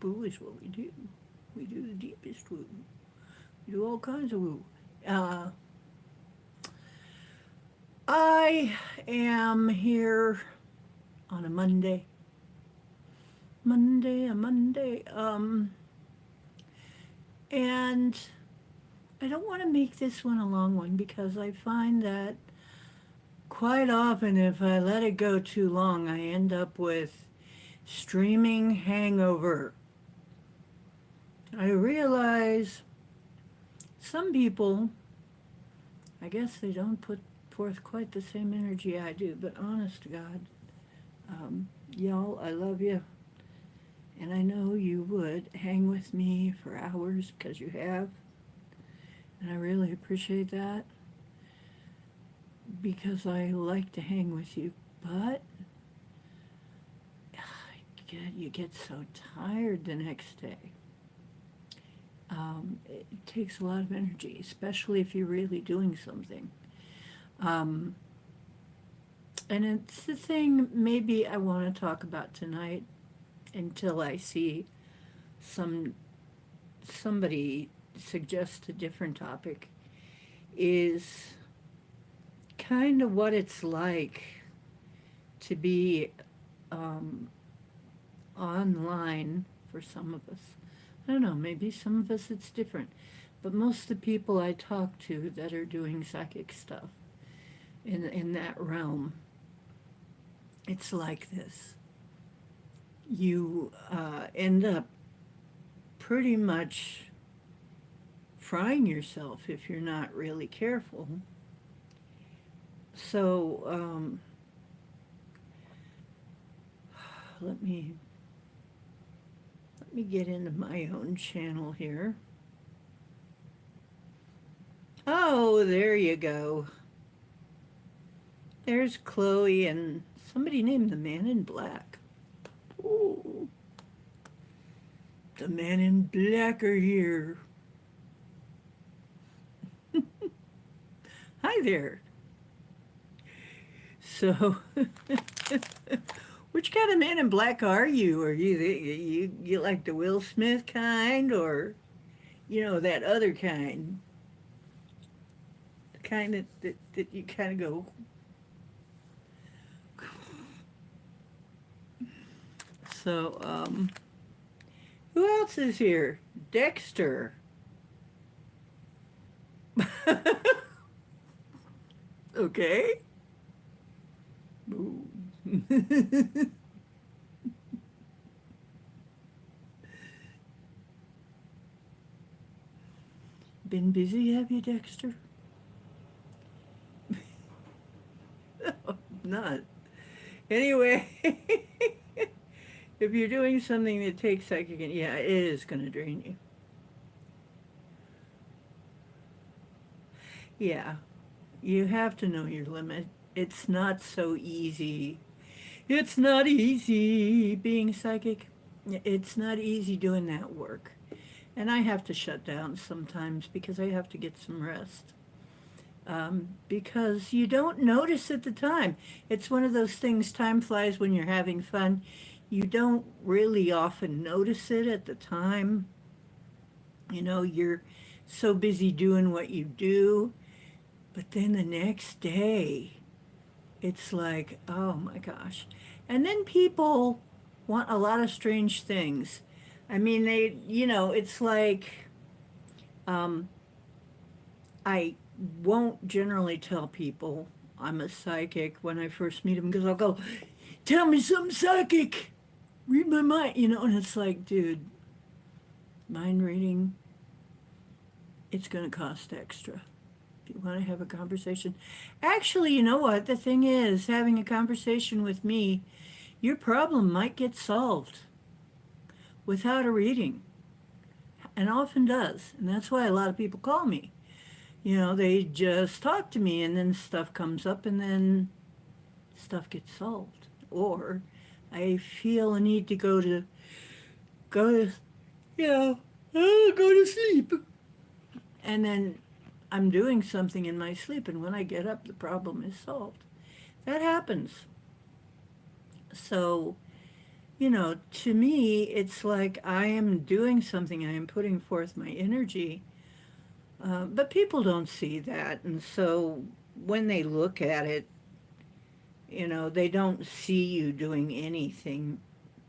Woo is what we do. We do the deepest woo. We do all kinds of woo. Uh, I am here on a Monday. Monday. And I don't want to make this one a long one because I find that quite often if I let it go too long, I end up with streaming hangover. I realize some people, I guess they don't put forth quite the same energy I do, but honest to God, y'all, I love you. And I know you would hang with me for hours because you have. And I really appreciate that because I like to hang with you. But you get so tired the next day. It takes a lot of energy, especially if you're really doing something. Um, and it's the thing maybe I want to talk about tonight until I see some somebody suggest a different topic is kind of what it's like to be um, online for some of us. I don't know, maybe some of us it's different. But most of the people I talk to that are doing psychic stuff in that realm, it's like this. You end up pretty much frying yourself if you're not really careful. So let me get into my own channel here. Oh, there you go. There's Chloe and somebody named the Man in Black. Ooh, the Man in Black are here. Hi there. So, which kind of Man in Black are you? Are you like the Will Smith kind, or that other kind, the kind that you kind of go. So, who else is here? Dexter. Okay. Ooh. Been busy, have you, Dexter? No, not. Anyway, if you're doing something that takes psychic, yeah, it is going to drain you. Yeah, you have to know your limit. It's not so easy. It's not easy being psychic. It's not easy doing that work. And I have to shut down sometimes because I have to get some rest. Because you don't notice at the time. It's one of those things, time flies when you're having fun. You don't really often notice it at the time. You're so busy doing what you do. But then the next day, it's like, oh my gosh. And then people want a lot of strange things. I mean, it's like, um, I won't generally tell people I'm a psychic when I first meet them because I'll go, tell me something psychic, read my mind, and it's like, dude, mind reading, it's going to cost extra. If you want to have a conversation. Actually, you know what? The thing is, having a conversation with me, your problem might get solved without a reading, and often does. And that's why a lot of people call me. They just talk to me, and then stuff comes up, and then stuff gets solved. Or I feel a need to go to, go to sleep. And then I'm doing something in my sleep, and when I get up, the problem is solved. That happens. So, to me, it's like I am doing something, I am putting forth my energy, but people don't see that. And so when they look at it, they don't see you doing anything,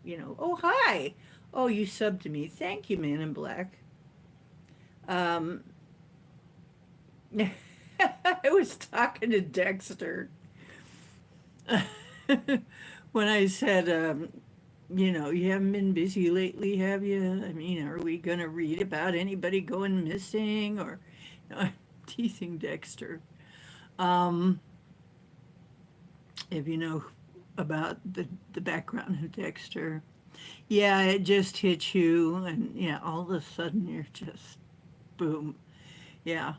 oh, hi. Oh, you subbed to me. Thank you, Man in Black. Um, I was talking to Dexter when I said, you haven't been busy lately, have you? I mean, are we going to read about anybody going missing or I'm teasing Dexter. Um, if you know about the background of Dexter, yeah, it just hits you, and yeah, all of a sudden you're just boom. Yeah,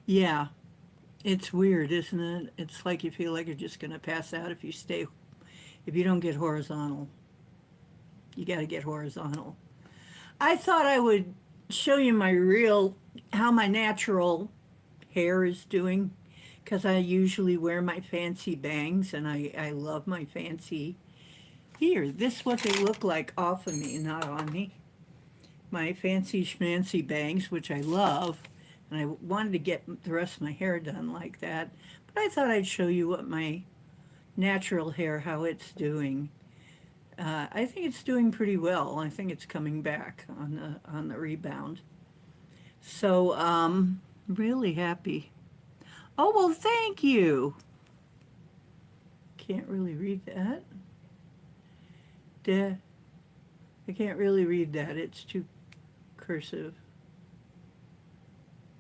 yeah, it's weird, isn't it? It's like you feel like you're just going to pass out if you don't get horizontal. You got to get horizontal. I thought I would show you how my natural hair is doing because I usually wear my fancy bangs and I love my fancy. Here, this is what they look like off of me, not on me. My fancy schmancy bangs, which I love, and I wanted to get the rest of my hair done like that. But I thought I'd show you what my natural hair, how it's doing. I think it's doing pretty well. I think it's coming back on the rebound. So, really happy. Oh, well, thank you. Can't really read that. De- I can't really read that. It's too cursive.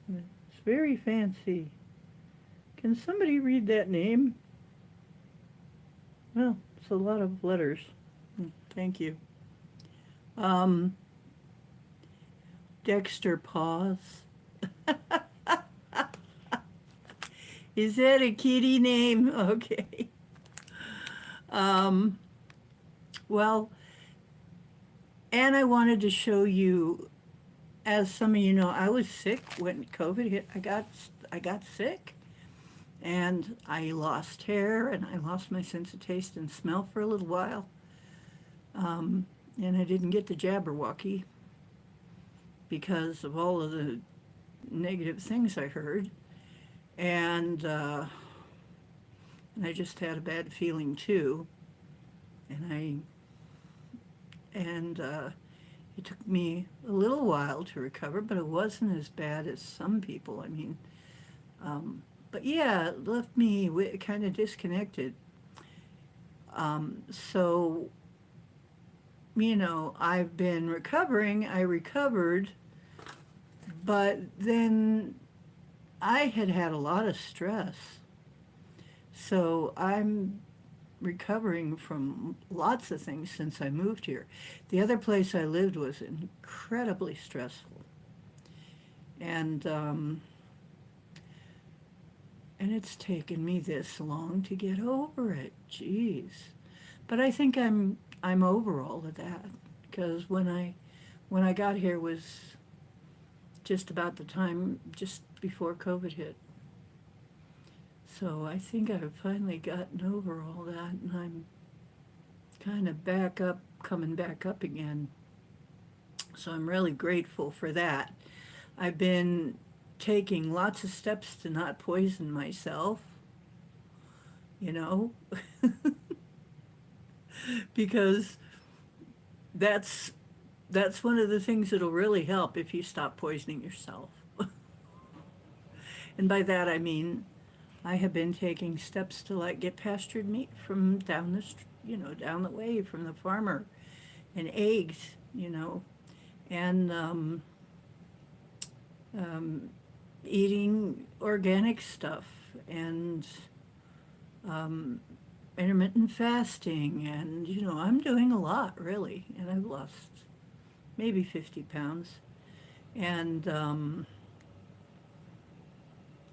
It's very fancy. Can somebody read that name? Well, it's a lot of letters. Thank you. Um, Dexter Paws. Is that a kitty name? Okay. Um, well, and I wanted to show you, as some of you know, I was sick when COVID hit. I got sick, and I lost hair, and I lost my sense of taste and smell for a little while. And I didn't get the Jabberwocky because of all of the negative things I heard, and I just had a bad feeling too, and it took me a little while to recover, but it wasn't as bad as some people. I mean, but yeah, it left me kind of disconnected. So, I've been recovering. I recovered, but then I had had a lot of stress. So I'm recovering from lots of things since I moved here. The other place I lived was incredibly stressful, and and it's taken me this long to get over it. Jeez, but I think I'm over all of that because when I got here was just about the time just before COVID hit. So I think I've finally gotten over all that, and I'm kind of coming back up again. So I'm really grateful for that. I've been taking lots of steps to not poison myself, you know, because that's that's one of the things that'll really help if you stop poisoning yourself. And by that I mean I have been taking steps to like get pastured meat from down the way from the farmer, and eggs, and um, eating organic stuff, and um, intermittent fasting, and I'm doing a lot really, and I've lost maybe 50 pounds, and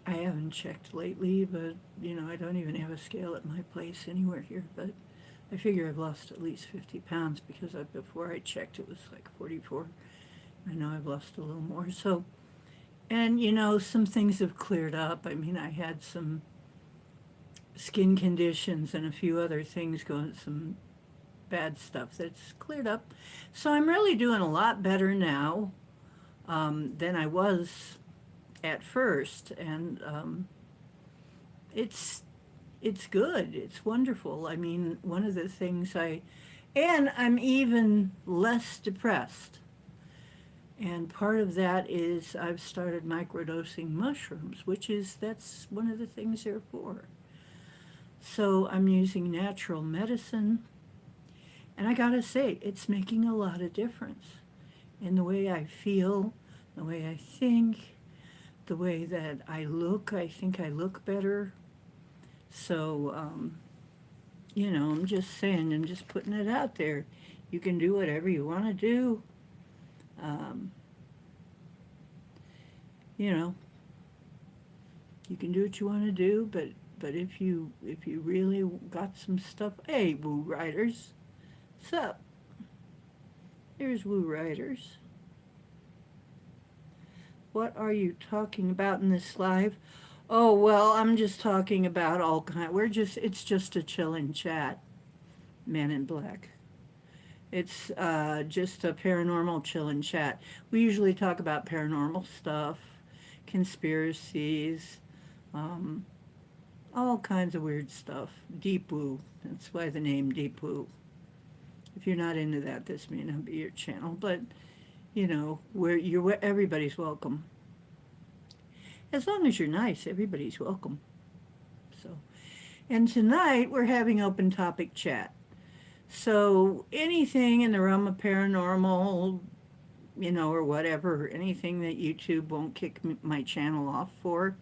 I haven't checked lately, but I don't even have a scale at my place anywhere here, but I figure I've lost at least 50 pounds because before I checked it was like 44. I know I've lost a little more. So, and some things have cleared up. I mean, I had skin conditions and a few other things going, some bad stuff that's cleared up. So I'm really doing a lot better now than I was at first, and it's it's good. It's wonderful. I mean, one of the things and I'm even less depressed. And part of that is I've started microdosing mushrooms, that's one of the things they're for. So I'm using natural medicine, and I gotta say, it's making a lot of difference in the way I feel, the way I think, the way that I look. I think I look better. So, I'm just saying, I'm just putting it out there. You can do whatever you want to do. Um, you know, you can do what you want to do, but if you really got some stuff, hey, Woo Riders, what's up? There's Woo Riders. What are you talking about in this live? Oh, well, I'm just talking about all kind. It's just a chillin' chat, Man in Black. It's just a paranormal chillin' chat. We usually talk about paranormal stuff, conspiracies, um, all kinds of weird stuff. Deep woo. That's why the name Deep Woo. If you're not into that, this may not be your channel. But where everybody's welcome. As long as you're nice, everybody's welcome. So, and tonight we're having open topic chat. So anything in the realm of paranormal, or whatever, anything that YouTube won't kick my channel off for,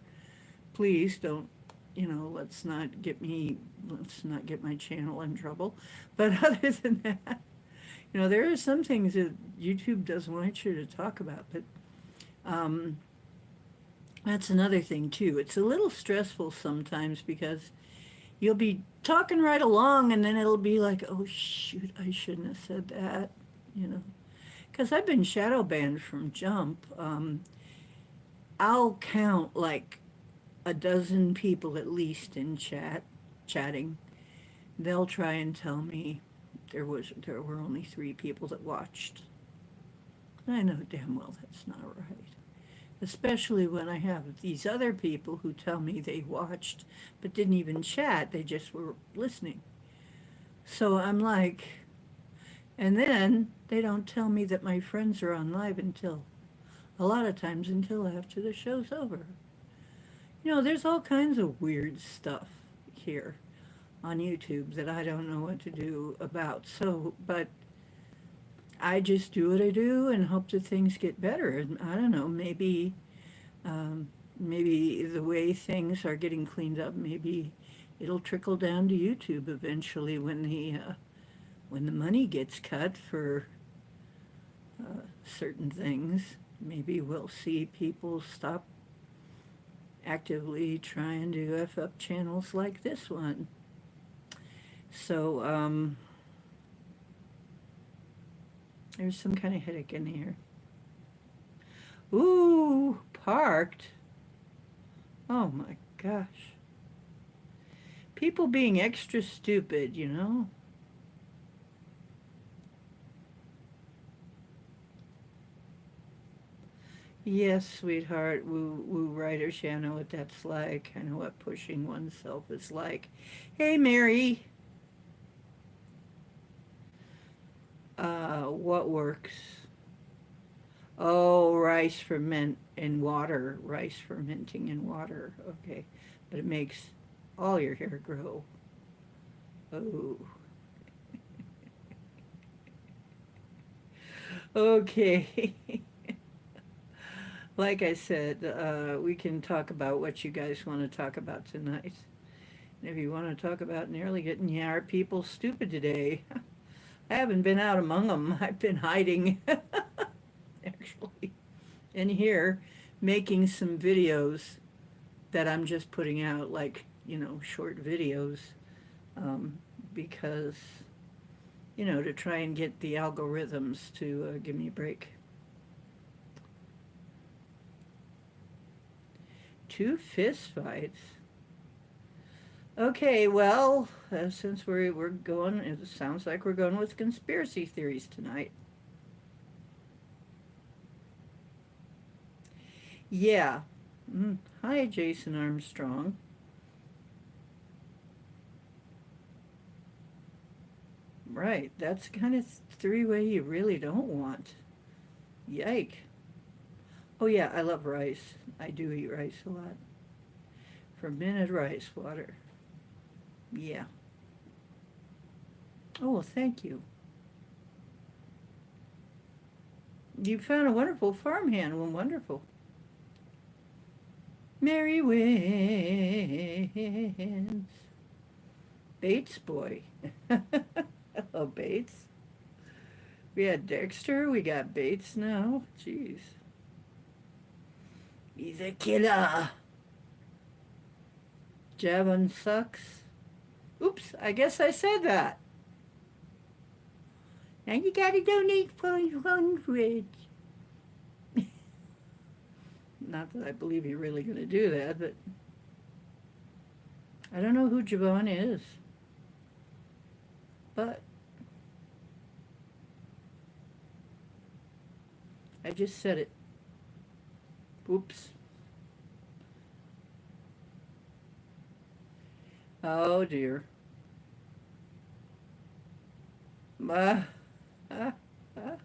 please don't, let's not get my channel in trouble. But other than that, there are some things that YouTube doesn't want you to talk about, but um, that's another thing too. It's a little stressful sometimes because you'll be talking right along and then it'll be like, oh shoot, I shouldn't have said that, you know. Because I've been shadow banned from Jump. I'll count like a dozen people at least in chatting. They'll try and tell me there were only 3 people that watched. I know damn well that's not right. Especially when I have these other people who tell me they watched but didn't even chat, they just were listening. So I'm like, and then they don't tell me that my friends are on live until, a lot of times until after the show's over. There's all kinds of weird stuff here on YouTube that I don't know what to do about. So, but I just do what I do and hope that things get better. And I don't know, maybe the way things are getting cleaned up, maybe it'll trickle down to YouTube eventually when the money gets cut for certain things. Maybe we'll see people stop actively trying to F up channels like this one. So, there's some kind of headache in here. Ooh, parked. Oh my gosh. People being extra stupid, Yes, sweetheart, woo writers, yeah, I know what that's like. I know what pushing oneself is like. Hey, Mary. What works? Oh, rice ferment in water. Rice fermenting in water. Okay. But it makes all your hair grow. Oh. Okay. Like I said, we can talk about what you guys want to talk about tonight. And if you want to talk about nearly getting our people stupid today, I haven't been out among them. I've been hiding, actually, in here, making some videos that I'm just putting out, like, short videos, because, to try and get the algorithms to give me a break. 2 fist fights. Okay, well, since we're going, it sounds like we're going with conspiracy theories tonight. Yeah. Hi, Jason Armstrong. Right, that's kind of three-way you really don't want. Yike. Oh yeah, I love rice. I do eat rice a lot. Fermented rice water. Yeah. Oh, well, thank you. You found a wonderful farmhand. Well, wonderful. Mary wins. Bates boy. Hello, Bates. We had Dexter. We got Bates now. Jeez. He's a killer. Javon sucks. Oops, I guess I said that. Now you gotta donate 500. Not that I believe you're really gonna do that, but I don't know who Javon is. But I just said it. Oops. Oh dear. Uh, uh, uh.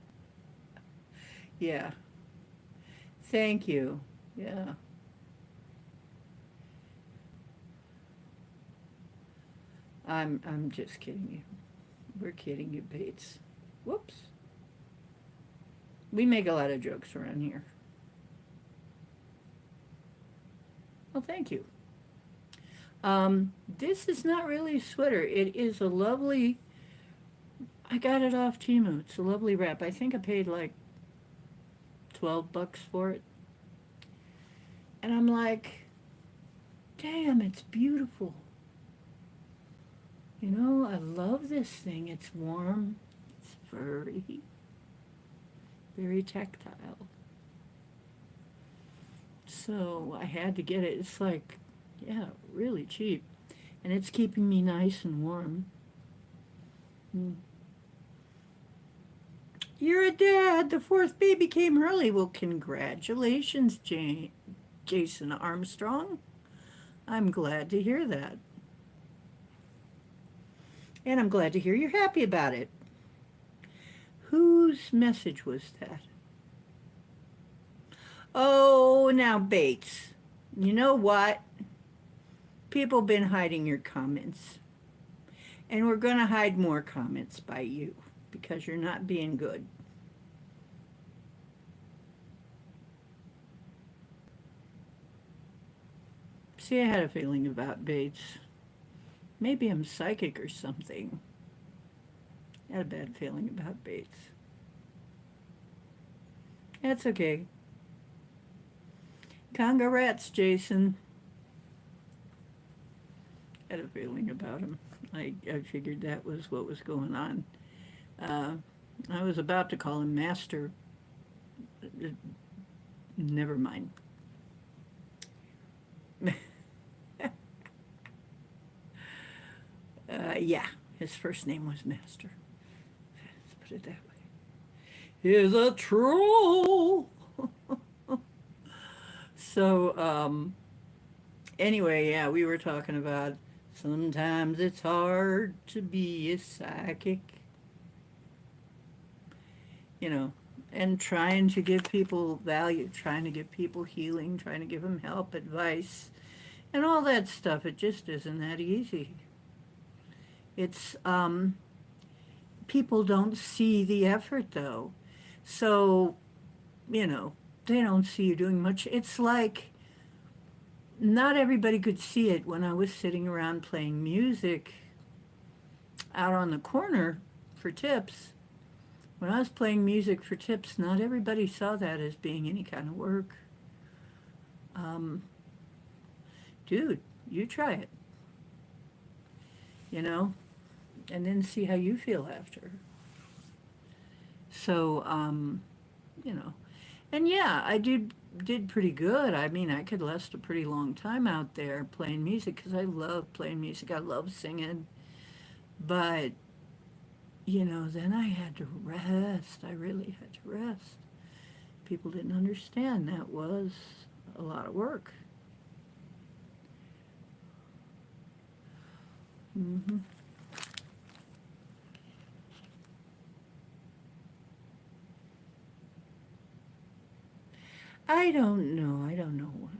Yeah. Thank you. Yeah. I'm just kidding you. We're kidding you, Bates. Whoops. We make a lot of jokes around here. Well, thank you. This is not really a sweater. It is a lovely. I got it off Timu. It's a lovely wrap. I think I paid like $12 for it, and I'm like, damn, it's beautiful. You know, I love this thing. It's warm. It's furry. Very tactile. So I had to get it. It's like, yeah, really cheap. And it's keeping me nice and warm. Mm. You're a dad. The fourth baby came early. Well, congratulations, Jason Armstrong. I'm glad to hear that. And I'm glad to hear you're happy about it. Whose message was that? Oh, now, Bates. You know what? People have been hiding your comments. And we're going to hide more comments by you because you're not being good. See, I had a feeling about Bates. Maybe I'm psychic or something. I had a bad feeling about Bates. That's okay. Congrats, Jason. I had a feeling about him. I figured that was what was going on. Uh, I was about to call him Master. Never mind. Yeah, his first name was Master. Let's put it that way. He's a troll. So, anyway, yeah, we were talking about sometimes it's hard to be a psychic, you know, and trying to give people value, trying to give people healing, trying to give them help, advice, and all that stuff. It just isn't that easy. It's, people don't see the effort though. So, you know, they don't see you doing much. It's like not everybody could see it when I was sitting around playing music out on the corner for tips. When I was playing music for tips, not everybody saw that as being any kind of work. Um, Dude, you try it, you know, and then see how you feel after. So, you know, and yeah, I did. did pretty good. I mean, I could last a pretty long time out there playing music because I love playing music. I love singing. But, then I had to rest. I really had to rest. People didn't understand that was a lot of work. hmm I don't know. I don't know.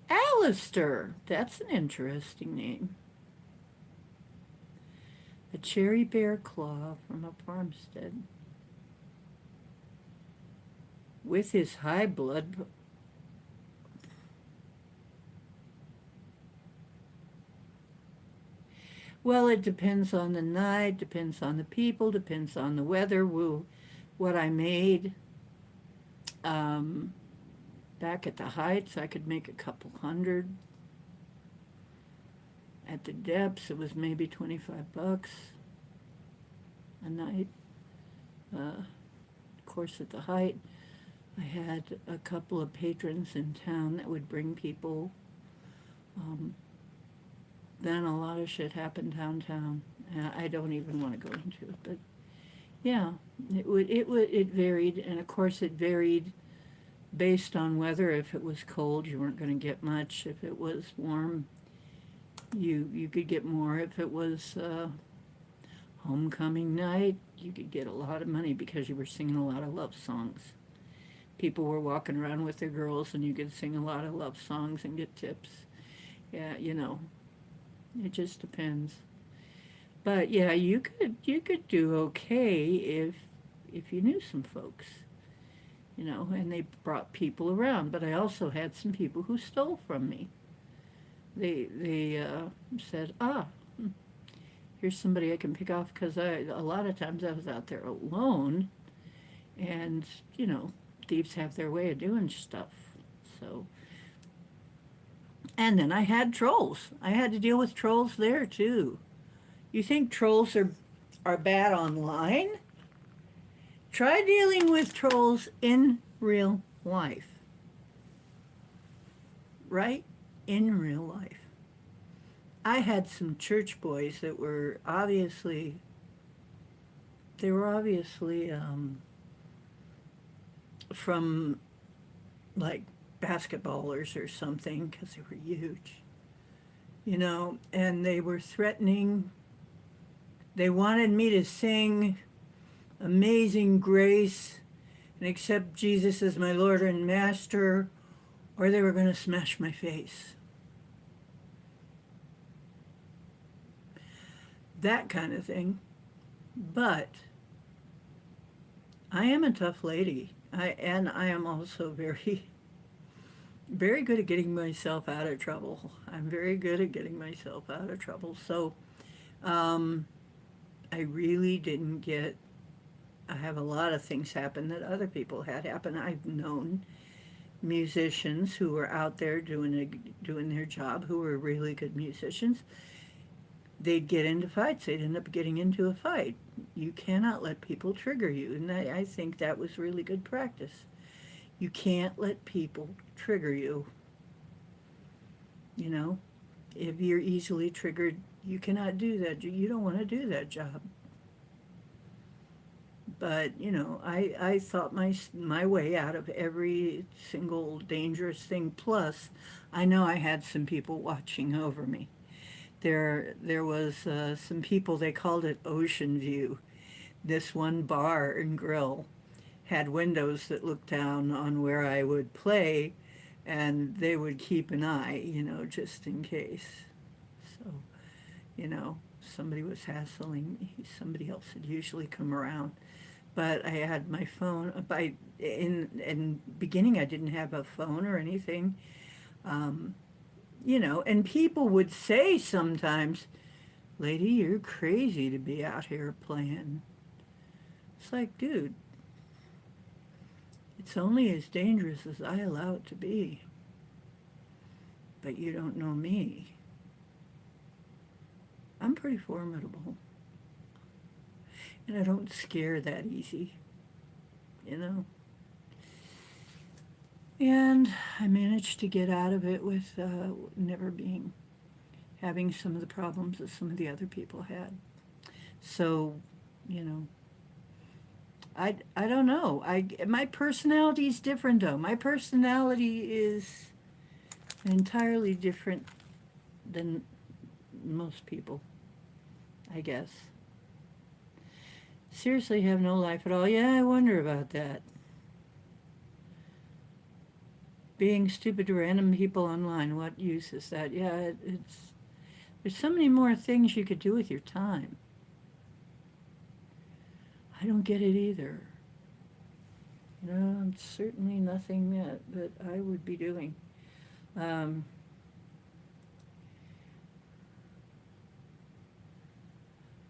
Alistair. That's an interesting name. A cherry bear claw from a farmstead. With his high blood. Well, it depends on the night, depends on the people, depends on the weather. What I made um, back at the heights, I could make a couple hundred. At the depths, it was maybe $25 a night. Of course, at the height, I had a couple of patrons in town that would bring people. Um, then a lot of shit happened downtown. I don't even want to go into it, but yeah, it varied, and of course it varied based on weather. If it was cold, you weren't going to get much. If it was warm, you could get more. If it was homecoming night, you could get a lot of money because you were singing a lot of love songs. People were walking around with their girls, and you could sing a lot of love songs and get tips. Yeah, it just depends. But yeah, you could do okay if you knew some folks, and they brought people around. But I also had some people who stole from me. They said, here's somebody I can pick off because a lot of times I was out there alone, and thieves have their way of doing stuff. So, and then I had trolls. I had to deal with trolls there too. You think trolls are bad online? Try dealing with trolls in real life, right? In real life. I had some church boys that were obviously from like basketballers or something because they were huge, and they were threatening. They wanted me to sing Amazing Grace and accept Jesus as my Lord and Master, or they were going to smash my face. That kind of thing. But I am a tough lady. I am also very, very good at getting myself out of trouble. I'm very good at getting myself out of trouble. So um, I really didn't get. I have a lot of things happen that other people had happen. I've known musicians who were out there doing their job who were really good musicians. They'd get into fights. They'd end up getting into a fight. You cannot let people trigger you, and I think that was really good practice. You can't let people trigger you. You know, if you're easily triggered, you cannot do that. You don't want to do that job. But I thought my way out of every single dangerous thing. Plus, I know I had some people watching over me. There was some people. They called it Ocean View. This one bar and grill had windows that looked down on where I would play, and they would keep an eye, just in case. So, somebody was hassling me. Somebody else had usually come around. But I had my phone. In beginning, I didn't have a phone or anything. Um, and people would say sometimes, "Lady, you're crazy to be out here playing." It's like, dude, it's only as dangerous as I allow it to be. But you don't know me. I'm pretty formidable. And I don't scare that easy, you know? And I managed to get out of it with never having some of the problems that some of the other people had. So, you know, I don't know. My personality is different though. My personality is entirely different than most people, I guess. Seriously, have no life at all. Yeah, I wonder about that. Being stupid to random people online, what use is that? Yeah, it's there's so many more things you could do with your time. I don't get it either. No, it's certainly nothing that I would be doing. Um,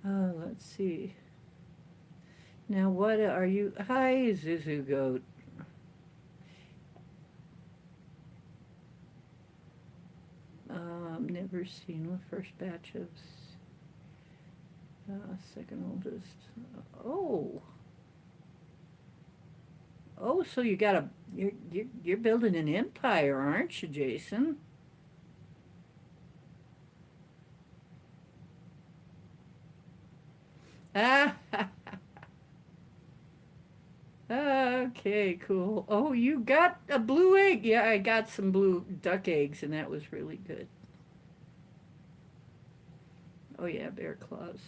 let's see. Now, what are you? Hi, Zuzu Goat. Never seen the first batch of second oldest. Oh, oh, so you got a you're building an empire, aren't you, Jason? Ah, okay, cool. Oh, you got a blue egg. Yeah, I got some blue duck eggs, and that was really good. Oh yeah, bear claws.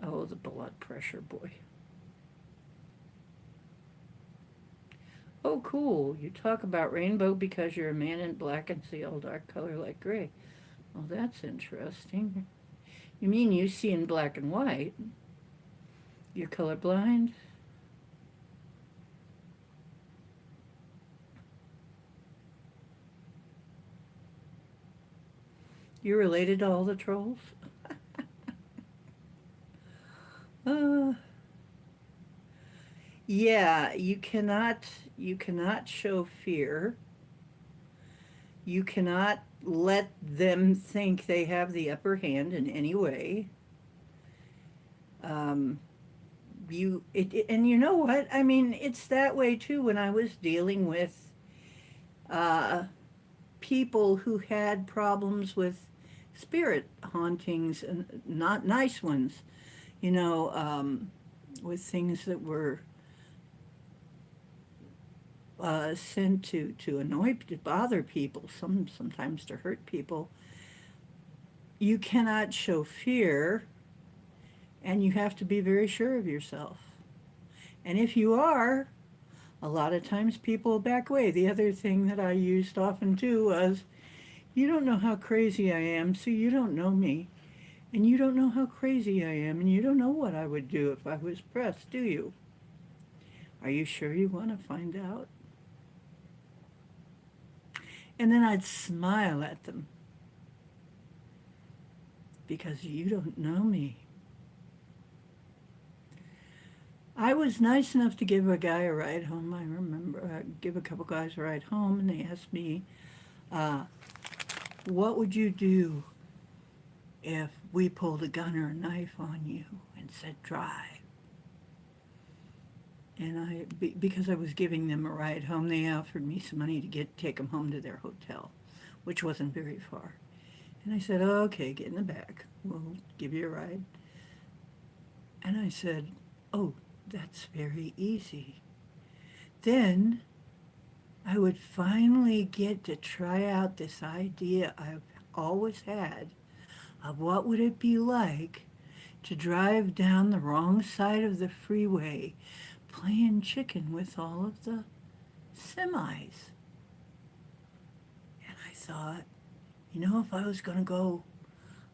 Oh, the blood pressure, boy. Oh, cool. You talk about rainbow because you're a man in black and see all dark color like gray. Oh, that's interesting. You mean you see in black and white? You're colorblind? You're related to all the trolls? Uh, yeah, you cannot show fear. You cannot let them think they have the upper hand in any way. Um, and you know what? I mean, it's that way too when I was dealing with uh, people who had problems with spirit hauntings and not nice ones, you know, with things that were sent to annoy, to bother people, sometimes to hurt people. You cannot show fear, and you have to be very sure of yourself. And if you are, a lot of times people back away. The other thing that I used often too was, you don't know how crazy I am, so you don't know me. And you don't know how crazy I am, and you don't know what I would do if I was pressed, do you? Are you sure you want to find out? And then I'd smile at them because you don't know me. I was nice enough to give a guy a ride home. I remember give a couple guys a ride home, and they asked me, uh, "What would you do if we pulled a gun or a knife on you and said drive?" And because I was giving them a ride home, they offered me some money to take them home to their hotel, which wasn't very far. And I said, "Oh, okay, get in the back. We'll give you a ride." And I said, "Oh, that's very easy." Then I would finally get to try out this idea I've always had of what would it be like to drive down the wrong side of the freeway playing chicken with all of the semis. And I thought, if I was going to go,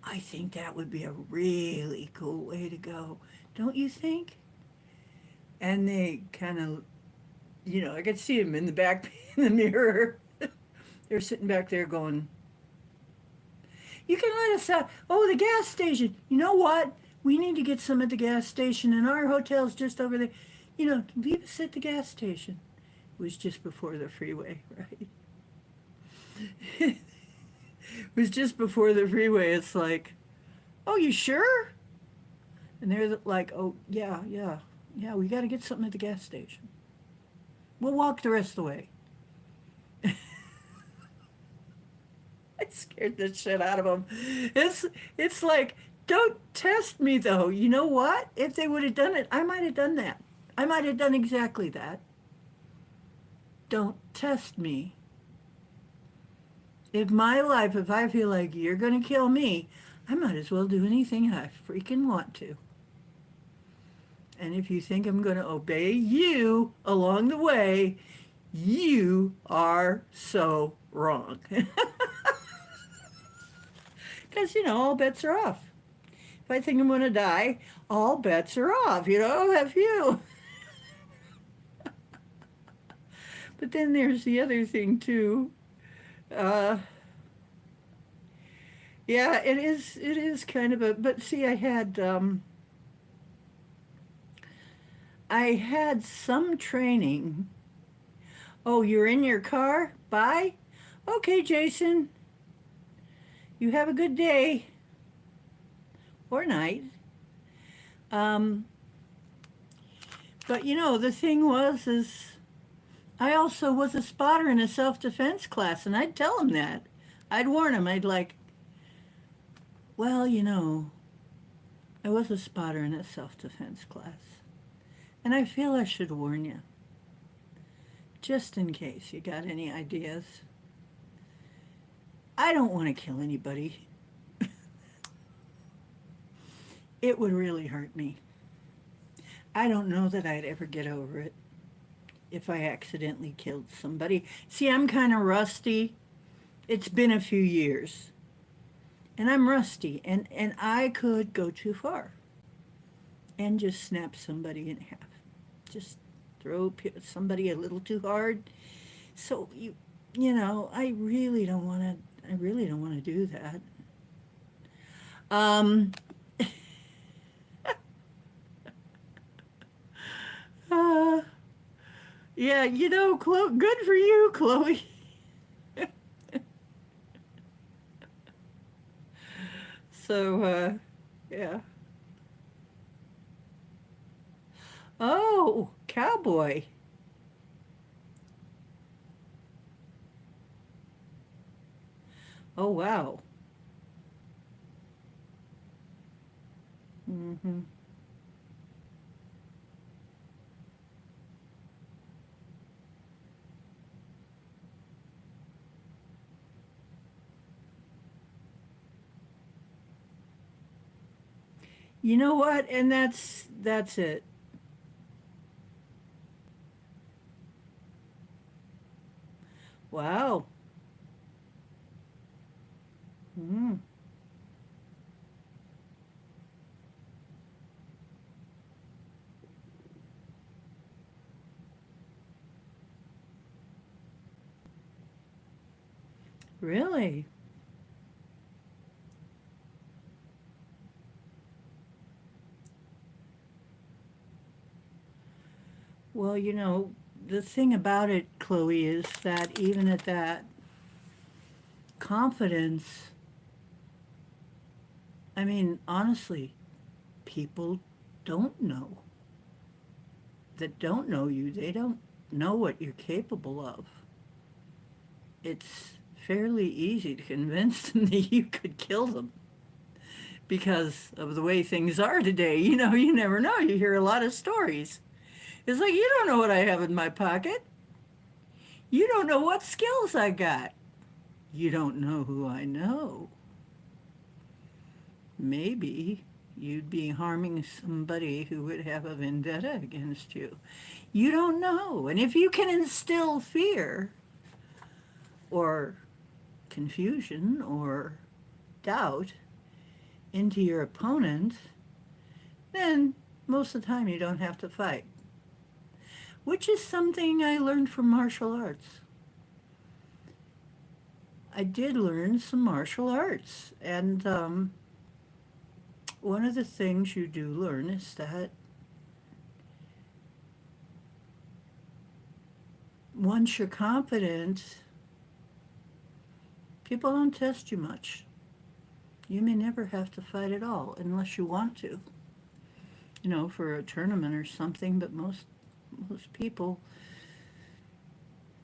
I think that would be a really cool way to go. Don't you think? And they kind of, I could see them in the back in the mirror. They're sitting back there going, "You can let us out. Oh, the gas station. You know what? We need to get some at the gas station, and our hotel's just over there. Leave us at the gas station." It was just before the freeway, right? It was just before the freeway. It's like, "Oh, you sure?" And they're like, "Oh, yeah, yeah." Yeah, we got to get something at the gas station. We'll walk the rest of the way. I scared the shit out of them. It's like, don't test me though. You know what? If they would have done it, I might have done that. I might have done exactly that. Don't test me. If I feel like you're going to kill me, I might as well do anything I freaking want to. And if you think I'm going to obey you along the way, you are so wrong. Because, all bets are off. If I think I'm going to die, all bets are off. Have you? But then there's the other thing, too. Uh, yeah, it is kind of a, but see, I had some training. Oh, you're in your car? Bye? Okay, Jason, you have a good day or night. Um, but the thing is I also was a spotter in a self-defense class, and I'd tell them that. I'd warn them. I'd like, well, I was a spotter in a self-defense class, and I feel I should warn you, just in case you got any ideas. I don't want to kill anybody. It would really hurt me. I don't know that I'd ever get over it if I accidentally killed somebody. See, I'm kind of rusty. It's been a few years, and I'm rusty, and I could go too far and just snap somebody in half. Just throw somebody a little too hard. So I really don't want to. I really don't want to do that. Um, uh, yeah, good for you, Chloe. So, yeah. Oh, cowboy. Oh, wow. Hmm. You know what? And that's it. Wow. Mm, really? Well, the thing about it, Chloe, is that even at that confidence, I mean, honestly, people don't know that don't know you. They don't know what you're capable of. It's fairly easy to convince them that you could kill them because of the way things are today. You never know. You hear a lot of stories. It's like, you don't know what I have in my pocket. You don't know what skills I got. You don't know who I know. Maybe you'd be harming somebody who would have a vendetta against you. You don't know. And if you can instill fear or confusion or doubt into your opponent, then most of the time you don't have to fight, which is something I learned from martial arts. I did learn some martial arts, and one of the things you do learn is that once you're confident, people don't test you much. You may never have to fight at all unless you want to. for a tournament or something, but most people,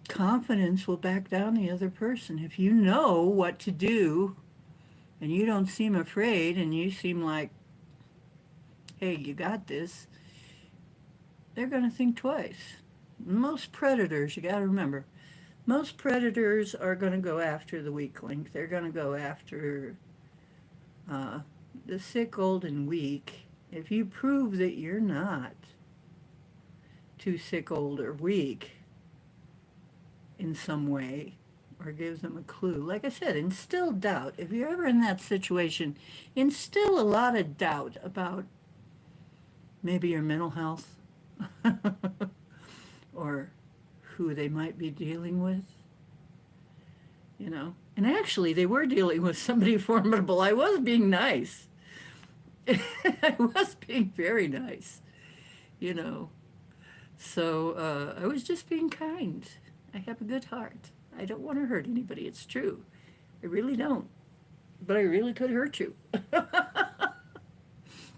confidence will back down the other person. If you know what to do and you don't seem afraid and you seem like, hey, you got this, they're going to think twice. Most predators, you got to remember, most predators are going to go after the weak link. They're going to go after uh, the sick, old, and weak. If you prove that you're not too sick, old, or weak in some way, or gives them a clue, like I said, instill doubt. If you're ever in that situation, instill a lot of doubt about maybe your mental health or who they might be dealing with. And actually, they were dealing with somebody formidable. I was being nice. I was being very nice, you know. So I was just being kind. I have a good heart. I don't want to hurt anybody. It's true. I really don't. But I really could hurt you.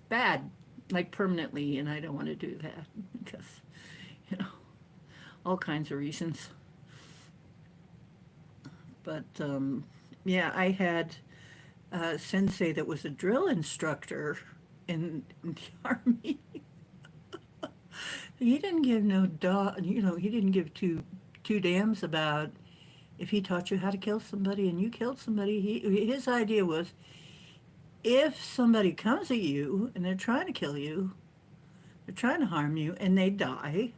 Bad, like permanently, and I don't want to do that because, you know, all kinds of reasons. But yeah, I had a sensei that was a drill instructor in the army. He didn't give no he didn't give two damns about if he taught you how to kill somebody and you killed somebody. His idea was if somebody comes at you and they're trying to kill you, they're trying to harm you, and they die,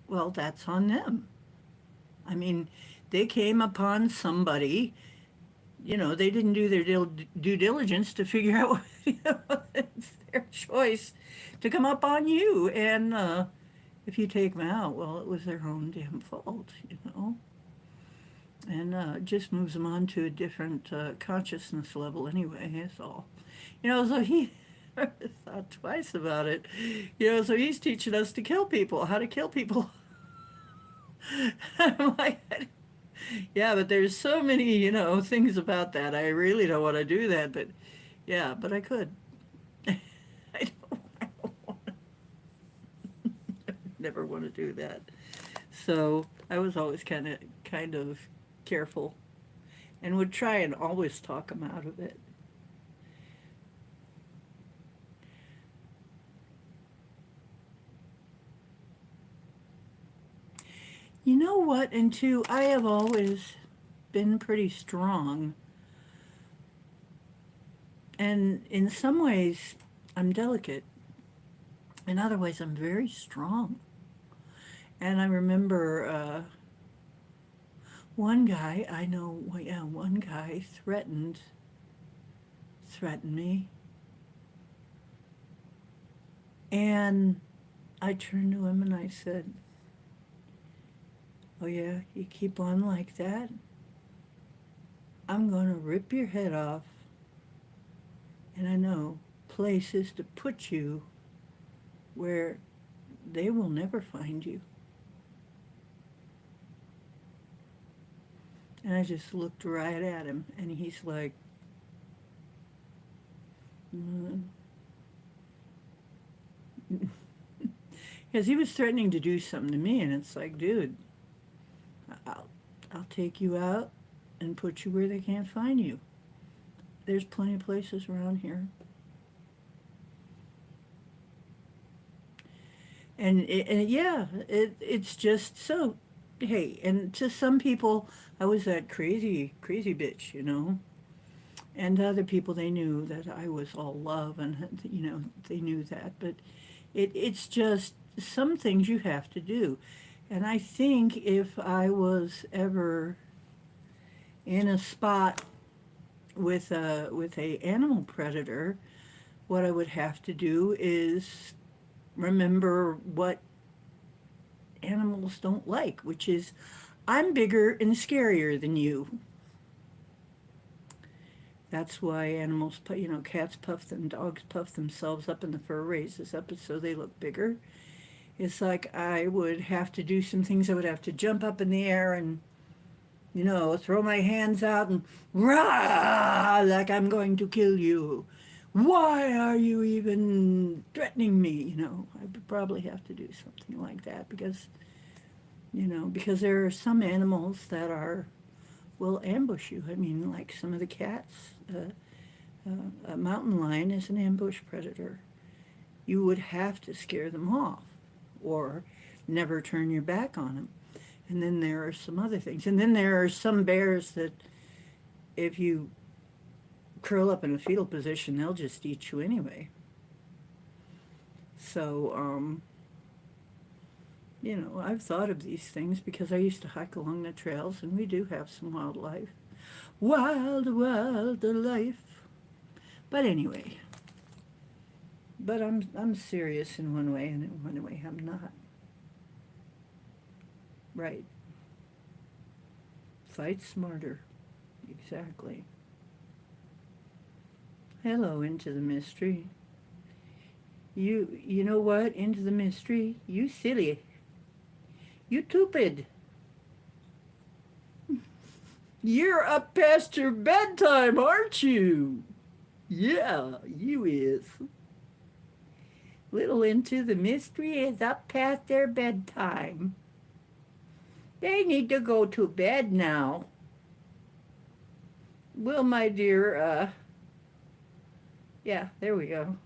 well, that's on them. I mean, they came upon somebody. They didn't do their due diligence to figure out it's their choice to come up on you. And if you take them out, well, it was their own damn fault. And it just moves them on to a different consciousness level anyway, that's all. So he thought twice about it. So he's teaching us to kill people, how to kill people. I'm like, yeah, but there's so many, things about that. I really don't want to do that, but yeah, but I could. I don't want to, never want to do that. So I was always kind of careful and would try and always talk them out of it. You know what? And two, I have always been pretty strong. And in some ways, I'm delicate. In other ways, I'm very strong. And I remember one guy, I know, yeah, one guy threatened me. And I turned to him and I said, oh yeah, you keep on like that, I'm going to rip your head off. And I know places to put you where they will never find you. And I just looked right at him, and he's like, because he was threatening to do something to me, and it's like, dude, I'll, I'll take you out and put you where they can't find you. There's plenty of places around here. And yeah, it's just so, hey, and to some people, I was that crazy, crazy bitch. And to other people, they knew that I was all love, and, they knew that. But it's just some things you have to do. And I think if I was ever in a spot with a animal predator, what I would have to do is remember what animals don't like, which is I'm bigger and scarier than you. That's why animals, cats puff them, dogs puff themselves up, and the fur raises up so they look bigger. It's like I would have to do some things. I would have to jump up in the air and, throw my hands out and rah, like I'm going to kill you. why are you even threatening me? I would probably have to do something like that because there are some animals that will ambush you. I mean, like some of the cats. A mountain lion is an ambush predator. You would have to scare them off or never turn your back on them. And then there are some other things. And then there are some bears that if you curl up in a fetal position, they'll just eat you anyway. So, I've thought of these things because I used to hike along the trails and we do have some wildlife. Wild, wild life. But anyway, I'm serious in one way and in one way I'm not. Right. Fight smarter. Exactly. Hello, into the mystery. You know what? Into the mystery. You silly. You stupid. You're up past your bedtime, aren't you? Yeah, you is. Little into the mystery is up past their bedtime. They need to go to bed now. Well, my dear, yeah, there we go.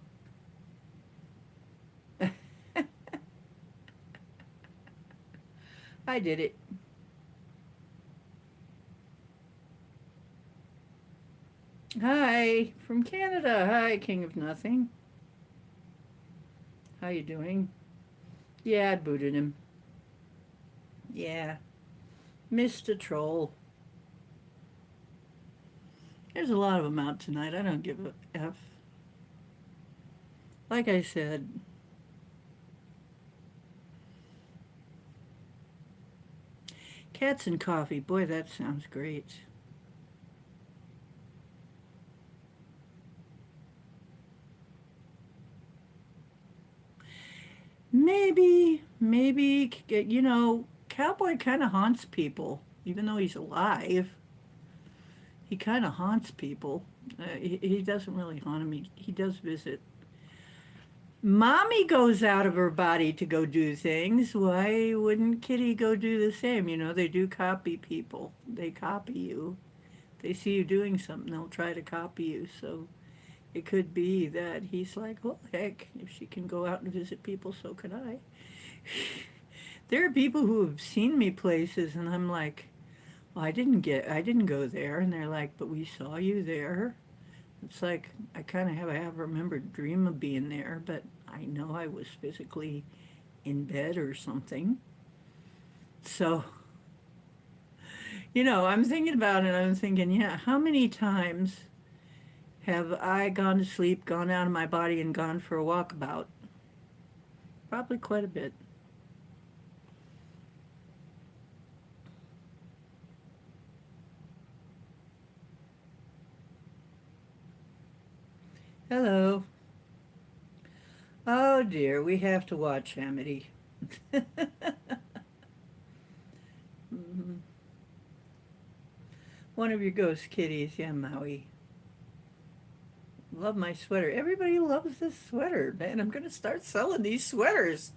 I did it. Hi, from Canada. Hi, King of Nothing. How you doing? Yeah, I booted him. Yeah, missed a troll. There's a lot of them out tonight. I don't give a F. Like I said, cats and coffee. Boy, that sounds great. Maybe, Cowboy kind of haunts people, even though he's alive. He kind of haunts people. He doesn't really haunt him. He does visit. Mommy goes out of her body to go do things. Why wouldn't Kitty go do the same? They do copy people. They copy you. They see you doing something, they'll try to copy you. So it could be that he's like, well, heck, if she can go out and visit people, so can I. There are people who have seen me places, and I'm like, well, I didn't go there, and they're like, but we saw you there. It's like I kind of have a remembered dream of being there, but I know I was physically in bed or something. So, I'm thinking about it. I'm thinking, yeah, how many times have I gone to sleep, gone out of my body, and gone for a walkabout? Probably quite a bit. Hello. Oh dear, we have to watch Amity. Mhm. One of your ghost kitties, yeah, Maui. Love my sweater. Everybody loves this sweater, man. I'm gonna start selling these sweaters.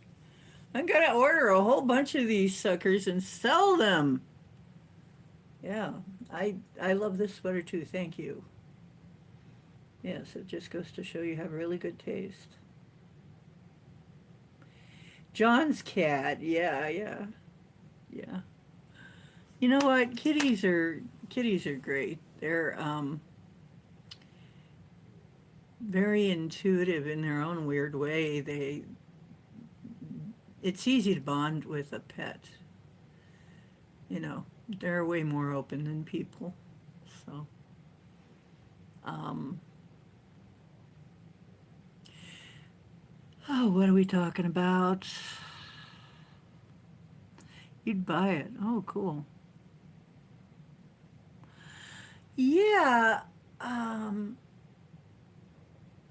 I'm gonna order a whole bunch of these suckers and sell them. Yeah, I love this sweater too. Thank you. Yes, it just goes to show you have really good taste. John's cat. Yeah, yeah, yeah. You know what? Kitties are great. They're very intuitive in their own weird way. It's easy to bond with a pet. You know, they're way more open than people. So, um, oh, what are we talking about? You'd buy it. Oh, cool. Yeah, um,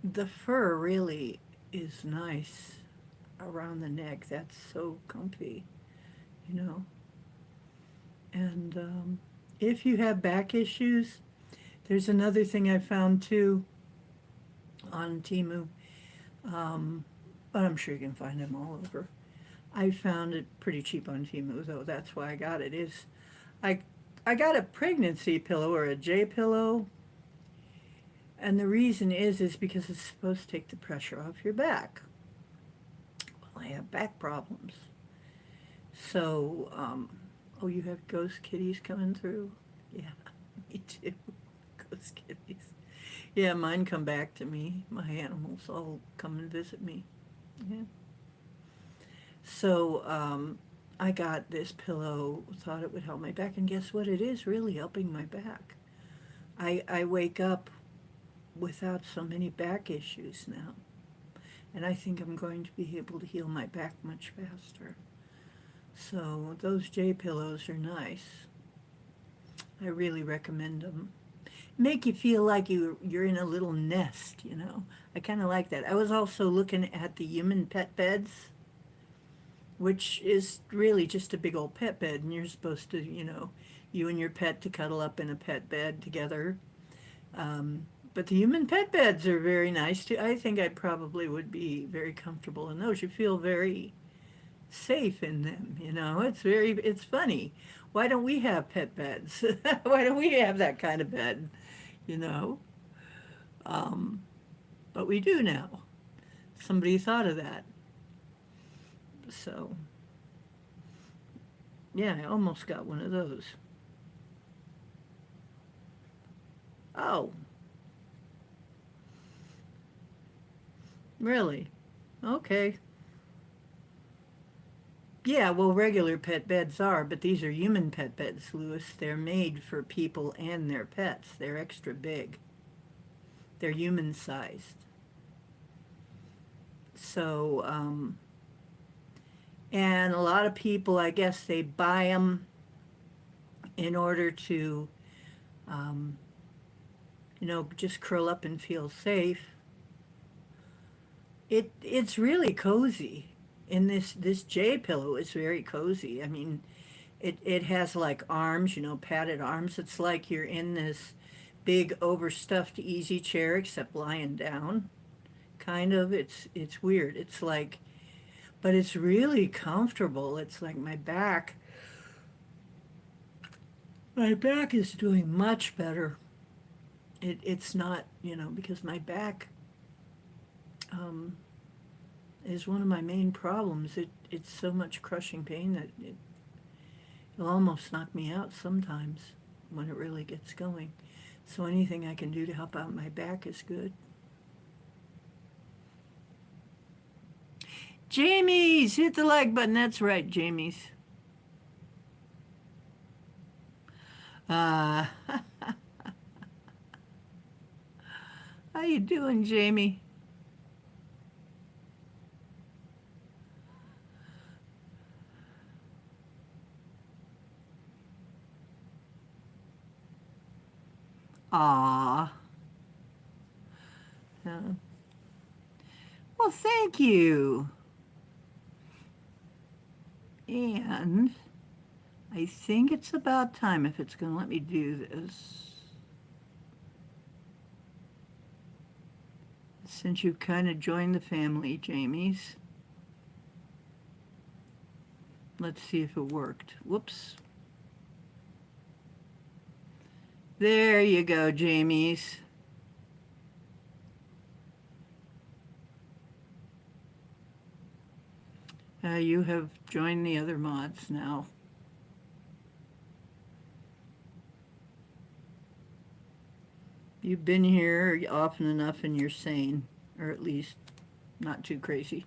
the fur really is nice around the neck. That's so comfy, you know. And if you have back issues, there's another thing I found too. on Temu, but I'm sure you can find them all over. I found it pretty cheap on Temu, though. That's why I got it. Is I I got a pregnancy pillow or a J pillow, and the reason is because it's supposed to take the pressure off your back. Well, I have back problems, so oh, you have ghost kitties coming through. Yeah, me too. Ghost kitties. Yeah, mine come back to me. My animals all come and visit me. Yeah. So I got this pillow, thought it would help my back, and guess what? It is really helping my back. I wake up without so many back issues now, and I think I'm going to be able to heal my back much faster. So those J pillows are nice. I really recommend them. Make you feel like you're in a little nest, you know. I kind of like that. I was also looking at the human pet beds, which is really just a big old pet bed, and you're supposed to, you know, you and your pet to cuddle up in a pet bed together. But the human pet beds are very nice too. I think I probably would be very comfortable in those. You feel very safe in them, you know. It's funny. Why don't we have pet beds? Why don't we have that kind of bed, you know? Um, but we do now. Somebody thought of that. So, yeah, I almost got one of those. Oh, really? Okay. Yeah, well, regular pet beds are, but these are human pet beds, Louis. They're made for people and their pets. They're extra big. They're human sized. So, and a lot of people, I guess, they buy them in order to, um, you know, just curl up and feel safe. It's really cozy. And this J pillow is very cozy. I mean, it has like arms, you know, padded arms. It's like you're in this big overstuffed easy chair except lying down. Kind of. It's weird. It's like, but it's really comfortable. It's like my back is doing much better. It's not, you know, because my back um, is one of my main problems. It's so much crushing pain that it'll almost knock me out sometimes when it really gets going. So anything I can do to help out my back is good. Jamie's, hit the like button. That's right, Jamie's. Uh, how you doing, Jamie? Ah, well, thank you. And I think it's about time if it's going to let me do this. Since you've kind of joined the family, Jamie's. Let's see if it worked. Whoops. There you go, Jamie's. You have joined the other mods now. You've been here often enough and you're sane, or at least not too crazy.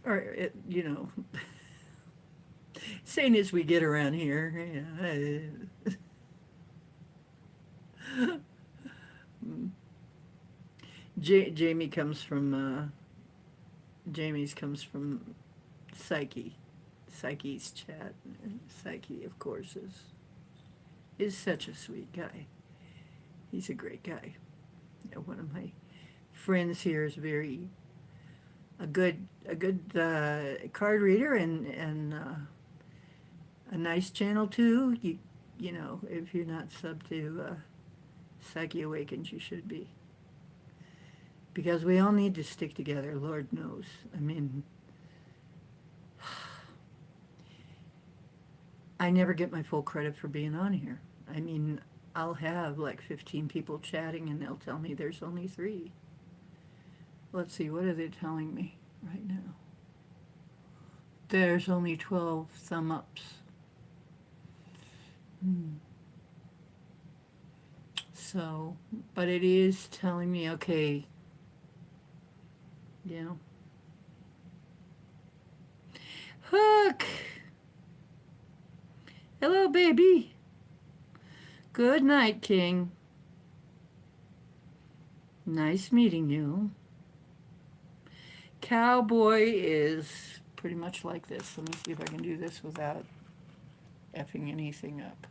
Or, you know, sane as we get around here. Yeah. Jamie comes from, Jamie's comes from Psyche. Psyche's chat. Psyche, of course, is such a sweet guy. He's a great guy. You know, one of my friends here is very a good card reader and a nice channel too. if you're not sub to Psyche Awakens, you should be. Because we all need to stick together, Lord knows. I mean, I never get my full credit for being on here. I mean, I'll have like 15 people chatting and they'll tell me there's only 3. Let's see, what are they telling me right now? There's only 12 thumb ups. So, but it is telling me, okay, yeah. Hook! Hello, baby. Good night, King. Nice meeting you. Cowboy is pretty much like this. Let me see if I can do this without effing anything up.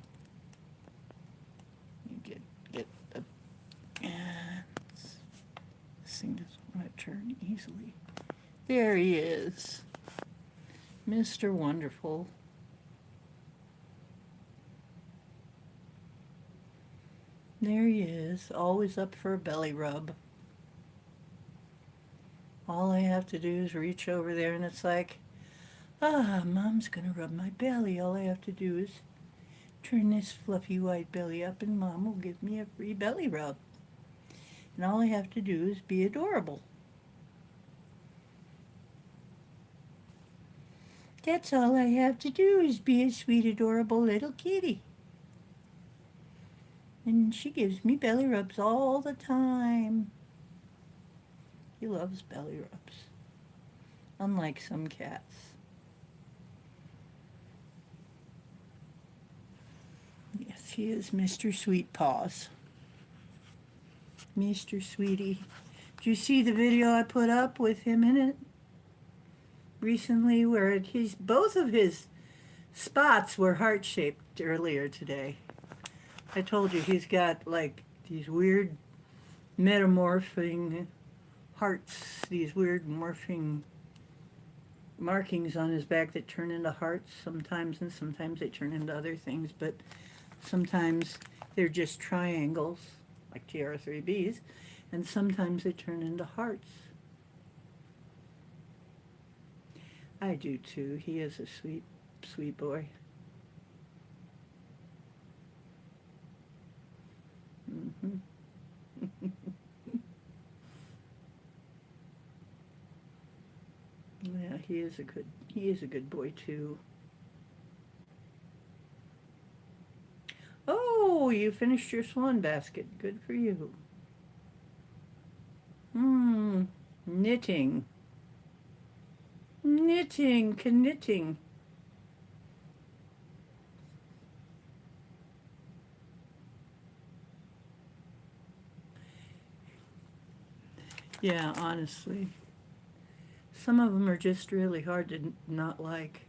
You get a, this thing doesn't want to turn easily. There he is, Mr. Wonderful. There he is, always up for a belly rub. All I have to do is reach over there and it's like, Mom's gonna rub my belly. All I have to do is turn this fluffy white belly up and Mom will give me a free belly rub. And all I have to do is be adorable. That's all I have to do is be a sweet, adorable little kitty. And she gives me belly rubs all the time. He loves belly rubs, unlike some cats. Yes, he is Mr. Sweet Paws. Mr. Sweetie. Did you see the video I put up with him in it recently where both of his spots were heart-shaped earlier today? I told you he's got like these weird metamorphing hearts, these weird morphing markings on his back that turn into hearts sometimes, and sometimes they turn into other things, but sometimes they're just triangles, like TR3Bs, and sometimes they turn into hearts. I do too. He is a sweet, sweet boy. Mm-hmm. Yeah, he is a good boy too. Oh, you finished your swan basket. Good for you. Knitting. Knitting. Yeah, honestly. Some of them are just really hard to not like.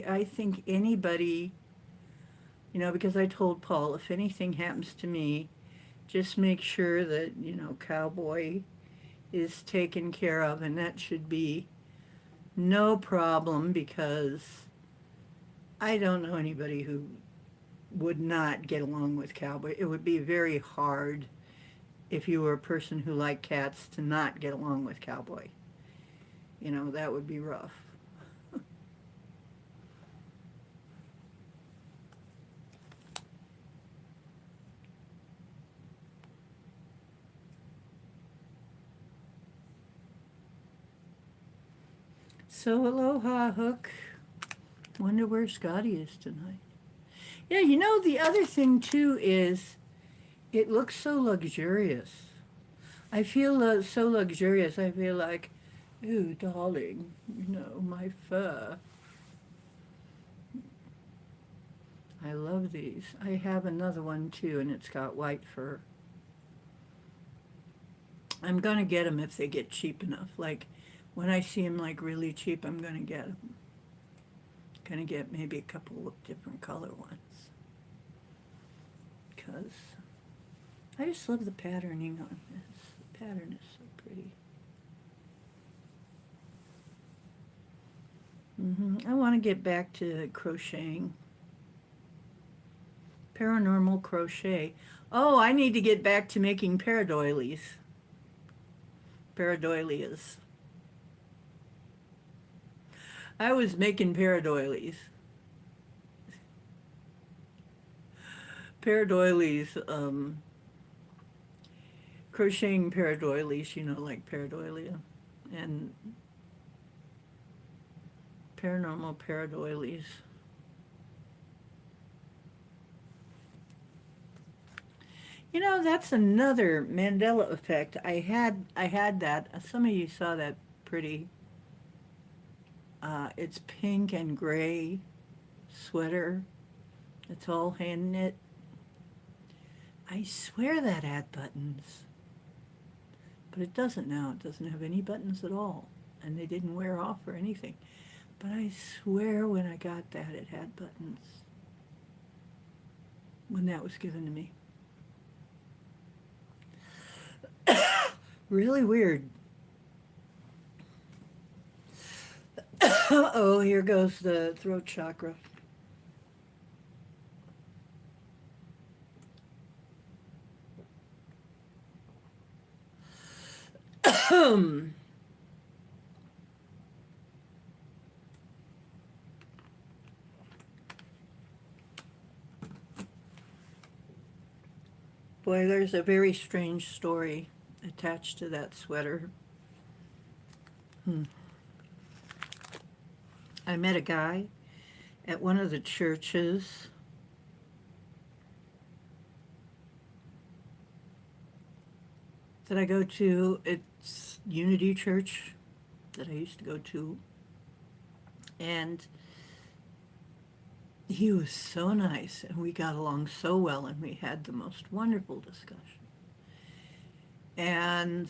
I think anybody, because I told Paul, if anything happens to me, just make sure that, Cowboy is taken care of, and that should be no problem because I don't know anybody who would not get along with Cowboy. It would be very hard if you were a person who liked cats to not get along with Cowboy. That would be rough. So aloha, Hook. Wonder where Scotty is tonight. Yeah, the other thing too is it looks so luxurious. I feel so luxurious. I feel like, ooh, darling, my fur. I love these. I have another one too, and it's got white fur. I'm going to get them if they get cheap enough. Like, when I see them, like, really cheap, I'm going to get them. Going to get maybe a couple of different color ones. Because I just love the patterning on this. The pattern is so pretty. I want to get back to crocheting. Paranormal crochet. Oh, I need to get back to making paradoilies. Paradoilias. I was making paradoilies. Paradoilies, crocheting paradoilies, like paradoilia. And paranormal paradoilies. That's another Mandela effect. I had that. Some of you saw that pretty. It's pink and gray sweater. It's all hand knit. I swear that had buttons, but it doesn't now. It doesn't have any buttons at all, and they didn't wear off or anything. But I swear when I got that, it had buttons when that was given to me. Really weird. Uh-oh, here goes the throat chakra. Boy, there's a very strange story attached to that sweater. I met a guy at one of the churches that I go to. It's Unity Church that I used to go to. And he was so nice, and we got along so well, and we had the most wonderful discussion. And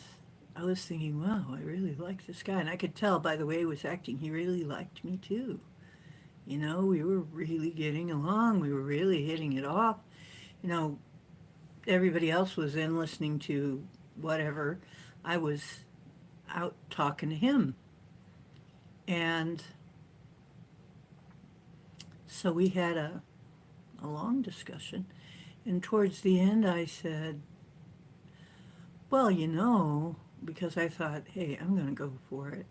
I was thinking, wow, I really like this guy. And I could tell by the way he was acting, he really liked me too. We were really getting along. We were really hitting it off. Everybody else was in listening to whatever. I was out talking to him. And so we had a long discussion. And towards the end, I said, well, because I thought, hey, I'm going to go for it.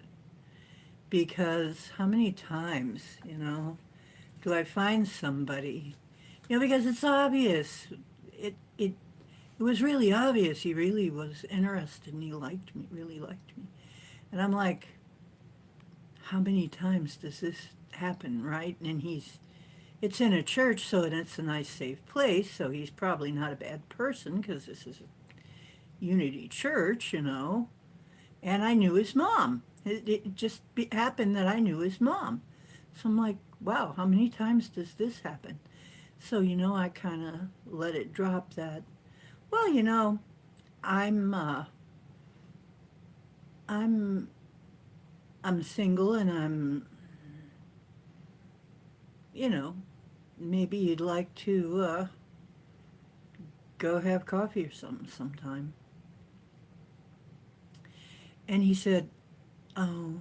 Because how many times, do I find somebody, because it's obvious. It was really obvious he really was interested and he really liked me. And I'm like, how many times does this happen, right? And it's in a church, so it's a nice, safe place, so he's probably not a bad person because this is a Unity Church, And I knew his mom. It just happened that I knew his mom. So I'm like, wow, how many times does this happen? So, I kind of let it drop that, well, I'm I'm I'm single and maybe you'd like to go have coffee or something sometime. And he said, oh.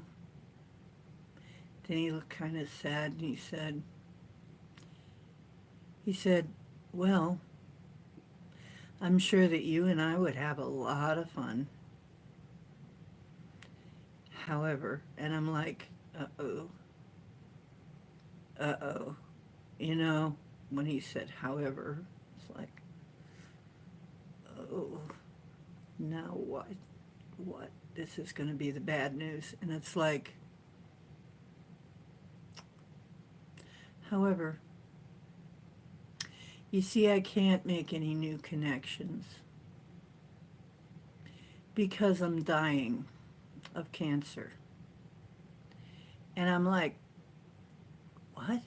Then he looked kind of sad and he said, well, I'm sure that you and I would have a lot of fun. However, and I'm like, uh-oh. When he said, however, it's like, oh, now what? What? This is going to be the bad news. And it's like, however, you see, I can't make any new connections because I'm dying of cancer. And I'm like, what?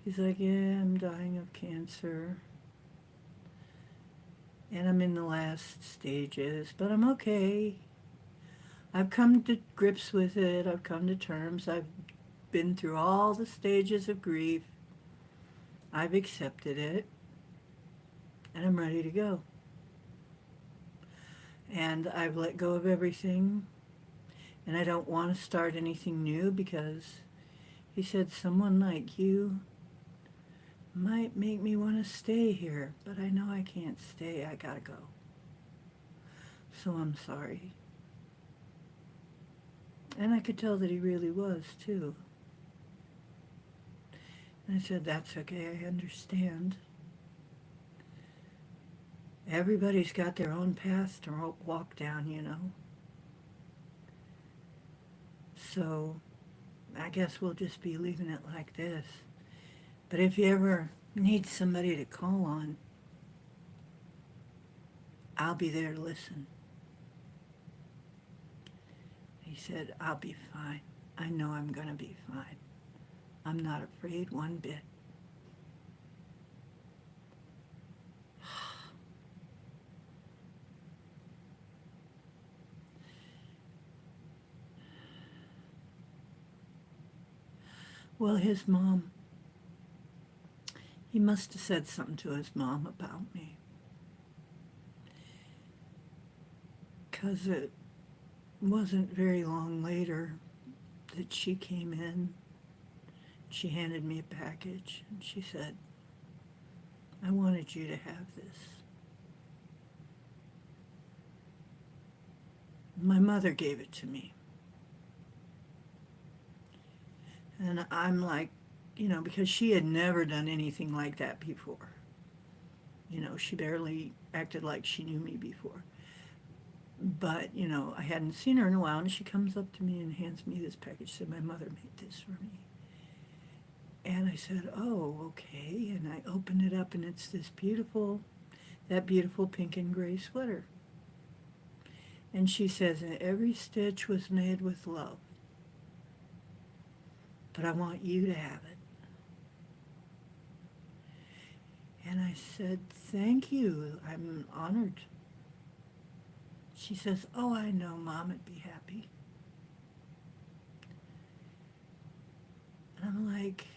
He's like, yeah, I'm dying of cancer. And I'm in the last stages, but I'm okay. I've come to grips with it. I've come to terms. I've been through all the stages of grief. I've accepted it. And I'm ready to go. And I've let go of everything. And I don't want to start anything new because he said someone like you might make me want to stay here, but I know I can't stay. I gotta go. So I'm sorry. And I could tell that he really was, too. And I said, that's okay, I understand. Everybody's got their own path to walk down, you know. So I guess we'll just be leaving it like this. But if you ever need somebody to call on, I'll be there to listen. He said, I'll be fine. I know I'm going to be fine. I'm not afraid one bit. Well, his mom, he must have said something to his mom about me. Because it wasn't very long later that she came in. She handed me a package and she said, I wanted you to have this. My mother gave it to me. And I'm like, you know, because she had never done anything like that before. You know, she barely acted like she knew me before. But, you know, I hadn't seen her in a while, and she comes up to me and hands me this package, said, my mother made this for me. And I said, oh, okay. And I opened it up, and it's this beautiful, that beautiful pink and gray sweater. And she says, every stitch was made with love. But I want you to have it. And I said, thank you. I'm honored. She says, oh, I know, Mom would be happy. And I'm like,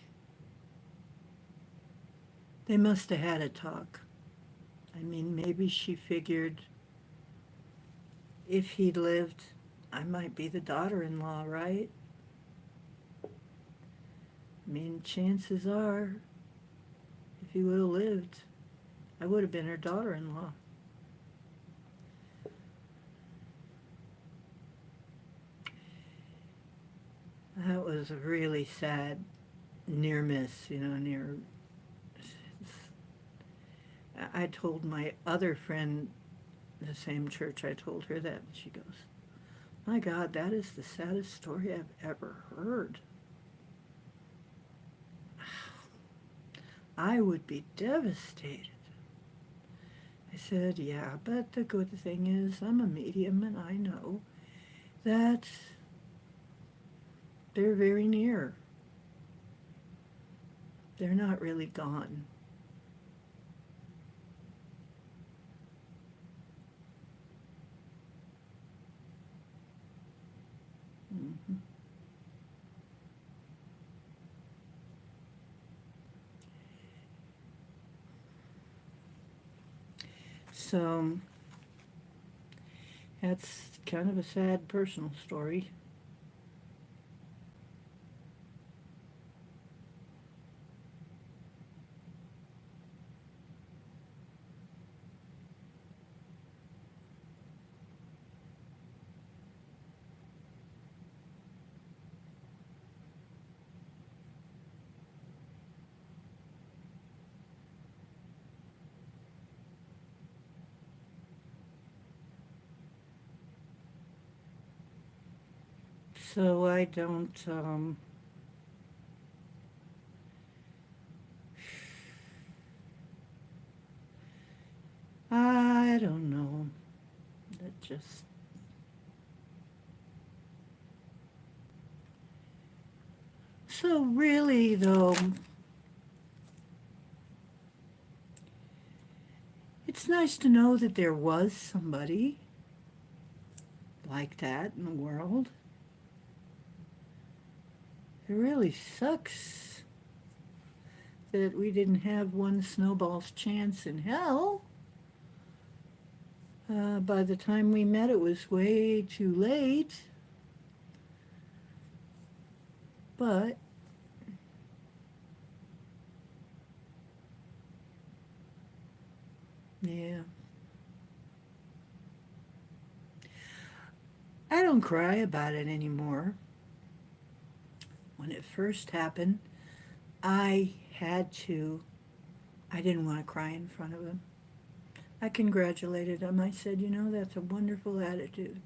they must have had a talk. I mean, maybe she figured if he'd lived, I might be the daughter-in-law, right? I mean, chances are, if he would have lived, I would have been her daughter-in-law. That was a really sad near miss, you know, near. I told my other friend, the same church, I told her that, and she goes, my God, that is the saddest story I've ever heard. I would be devastated. I said, yeah, but the good thing is I'm a medium and I know that they're very near. They're not really gone. Mm-hmm. So that's kind of a sad personal story. So I don't know. That just, so really though, it's nice to know that there was somebody like that in the world. It really sucks that we didn't have one snowball's chance in hell. By the time we met, it was way too late. But Yeah. I don't cry about it anymore. When it first happened, I had to. I didn't want to cry in front of him. I congratulated him. I said, you know, that's a wonderful attitude.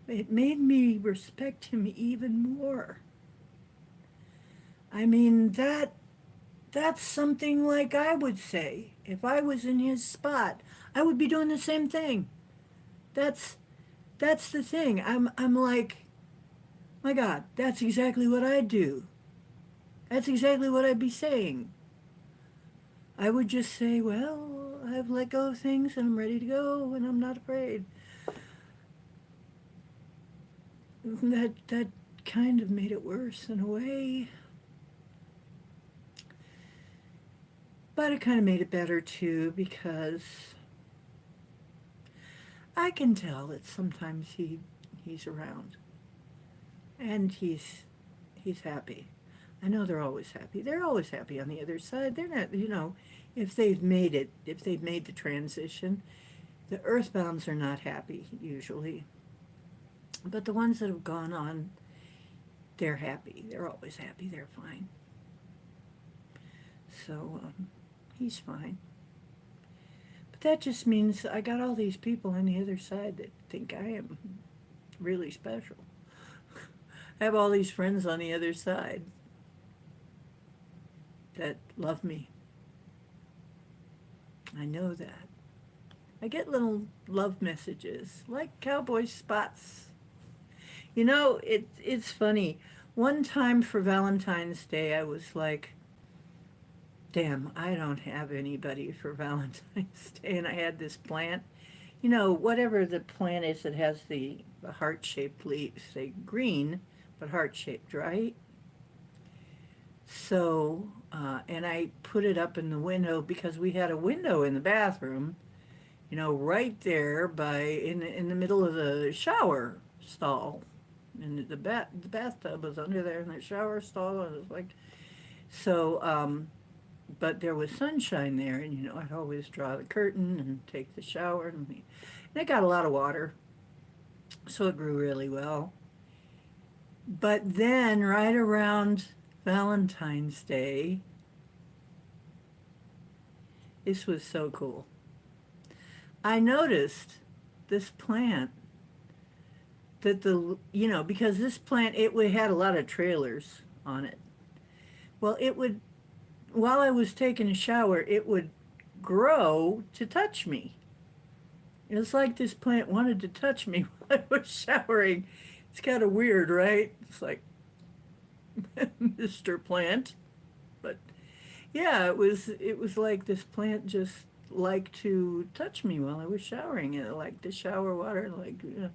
It made me respect him even more. I mean, that's something like I would say. If I was in his spot, I would be doing the same thing. That's that's the thing. I'm like, my God, that's exactly what I'd do. That's exactly what I'd be saying. I would just say, well, I've let go of things and I'm ready to go and I'm not afraid. That kind of made it worse in a way, but it kind of made it better too because I can tell that sometimes he's around and he's happy. I know they're always happy. They're always happy on the other side. They're not, you know, if they've made it, if they've made the transition, the earthbounds are not happy usually. But the ones that have gone on, they're happy. They're always happy. They're fine. So he's fine. But that just means I got all these people on the other side that think I am really special. I have all these friends on the other side that love me. I know that. I get little love messages like cowboy spots. You know, it's funny. One time for Valentine's Day, I was like, damn, I don't have anybody for Valentine's Day. And I had this plant. You know, whatever the plant is that has the heart-shaped leaves, they green, but heart-shaped, right? So, and I put it up in the window because we had a window in the bathroom, you know, right there in the middle of the shower stall. And the bathtub was under there in the shower stall. And it was like, so, but there was sunshine there, and you know, I'd always draw the curtain and take the shower. And it got a lot of water, so it grew really well. But then, right around Valentine's Day, this was so cool. I noticed this plant that you know, because this plant, it had a lot of trailers on it. Well, it would, while I was taking a shower, it would grow to touch me. It was like this plant wanted to touch me while I was showering. It's kind of weird, right? It's like Mr. Plant. But yeah, it was like this plant just liked to touch me while I was showering. It liked the shower water, like, you know,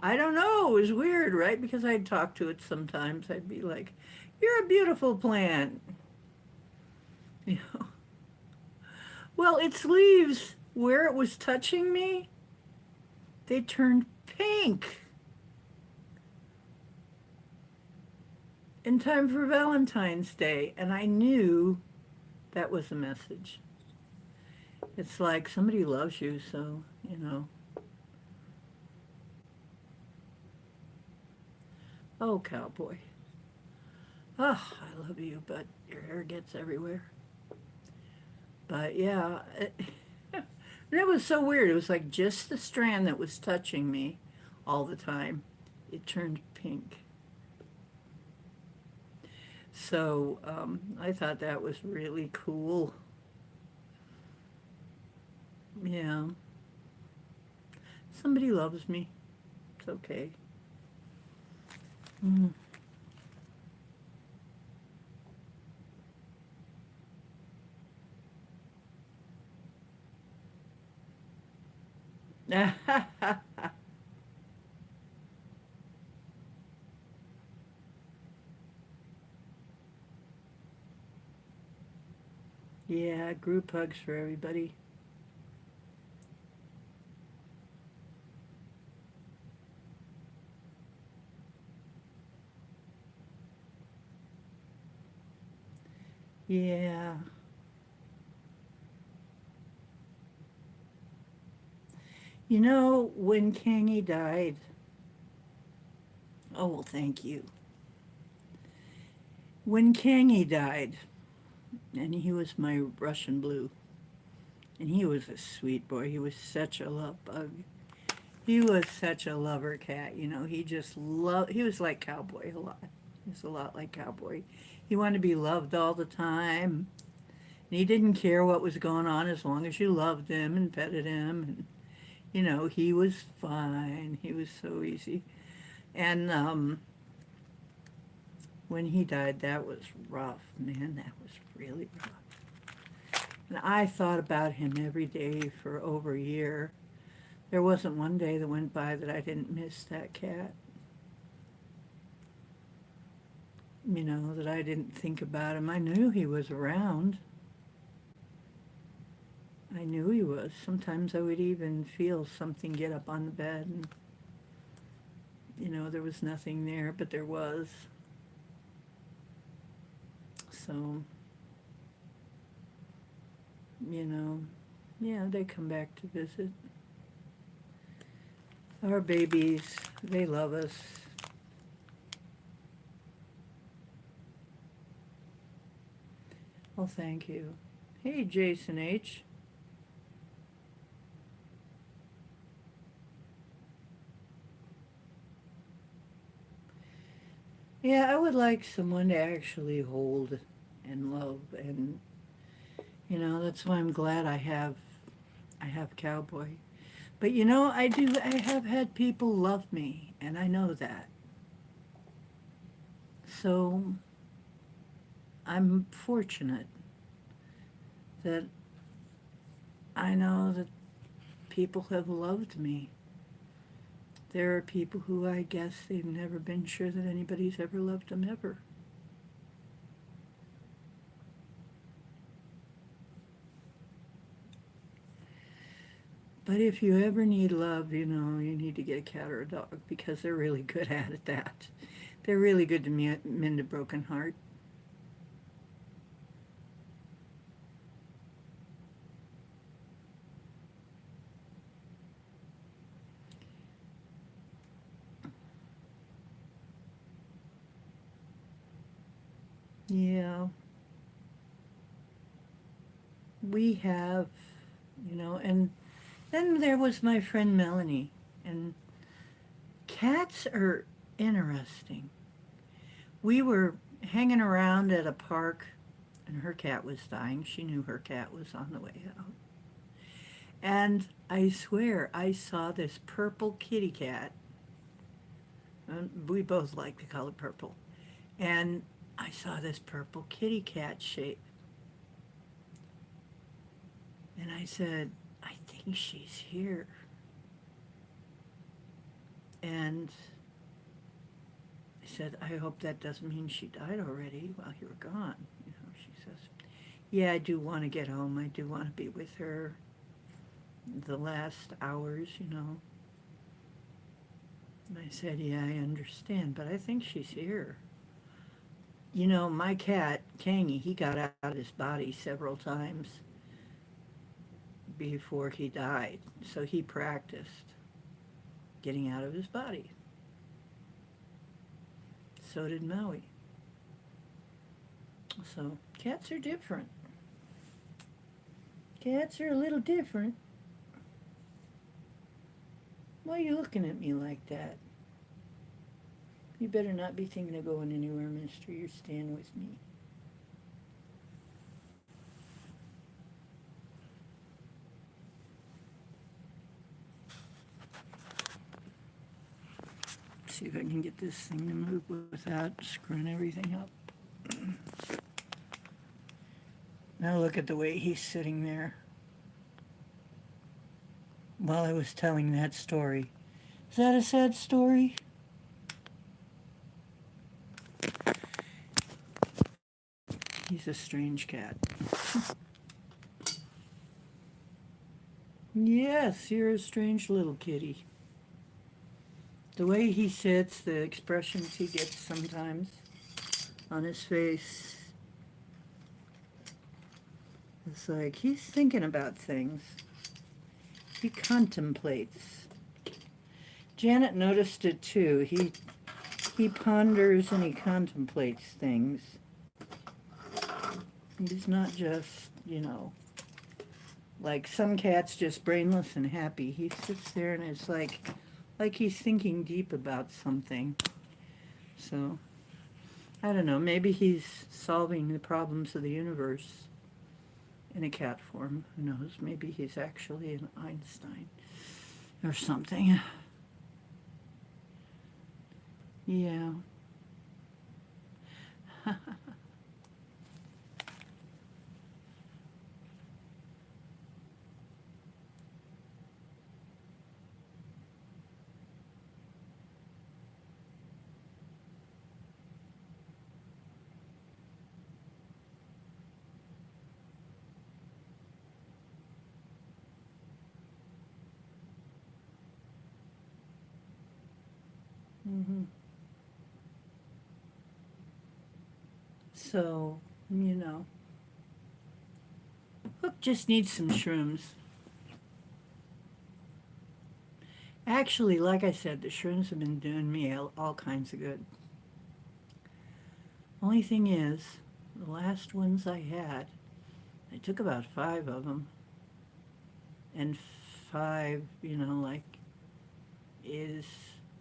I don't know. It was weird, right? Because I'd talk to it sometimes. I'd be like, "You're a beautiful plant." You know. Well, its leaves, where it was touching me, they turned pink in time for Valentine's Day, and I knew that was a message. It's like somebody loves you, so, you know. Oh, cowboy. Oh, I love you, but your hair gets everywhere. But yeah, and it was so weird. It was like just the strand that was touching me all the time. It turned pink. So I thought that was really cool. Yeah, somebody loves me. It's okay. Mm. Yeah, group hugs for everybody. Yeah. You know, when Kangi died, oh, well, thank you. When Kangi died, and he was my Russian blue, and he was a sweet boy. He was such a love bug. He was such a lover cat. You know, he just loved, he was like Cowboy a lot. He was a lot like Cowboy. He wanted to be loved all the time. And he didn't care what was going on as long as you loved him and petted him. And, you know, he was fine. He was so easy. And when he died, that was rough, man. That was really rough. And I thought about him every day for over a year. There wasn't one day that went by that I didn't miss that cat. You know, that I didn't think about him. I knew he was around. I knew he was. Sometimes I would even feel something get up on the bed and, you know, there was nothing there, but there was. So, you know, yeah, they come back to visit. Our babies, they love us. Well, thank you. Hey, Jason H. Yeah, I would like someone to actually hold and love, and you know, that's why I'm glad I have Cowboy. But you know, I have had people love me, and I know that. So I'm fortunate that I know that people have loved me. There are people who I guess they've never been sure that anybody's ever loved them ever. But if you ever need love, you know, you need to get a cat or a dog because they're really good at it, that. They're really good to mend a broken heart. Yeah, we have, you know, and then there was my friend Melanie, and cats are interesting. We were hanging around at a park, and her cat was dying. She knew her cat was on the way out. And I swear I saw this purple kitty cat. We both like the color purple. And I saw this purple kitty cat shape. And I said, I think she's here. And I said, I hope that doesn't mean she died already while you were gone. You know, she says, yeah, I do want to get home. I do want to be with her the last hours, you know. And I said, yeah, I understand, but I think she's here. You know, my cat, Kangy, he got out of his body several times before he died. So he practiced getting out of his body. So did Maui. So cats are different. Cats are a little different. Why are you looking at me like that? You better not be thinking of going anywhere, mister. You're staying with me. Let's see if I can get this thing to move without screwing everything up. Now look at the way he's sitting there while I was telling that story. Is that a sad story? He's a strange cat. Yes, you're a strange little kitty. The way he sits, the expressions he gets sometimes on his face, it's like he's thinking about things. He contemplates. Janet noticed it too. He ponders and he contemplates things. He's not just, like some cats just brainless and happy. He sits there and it's like he's thinking deep about something. So, I don't know, maybe he's solving the problems of the universe in a cat form. Who knows? Maybe he's actually an Einstein or something. Yeah. hmm So, Hook just needs some shrooms. Actually, like I said, the shrooms have been doing me all kinds of good. Only thing is, the last ones I had, I took about 5 of them. And 5, like, is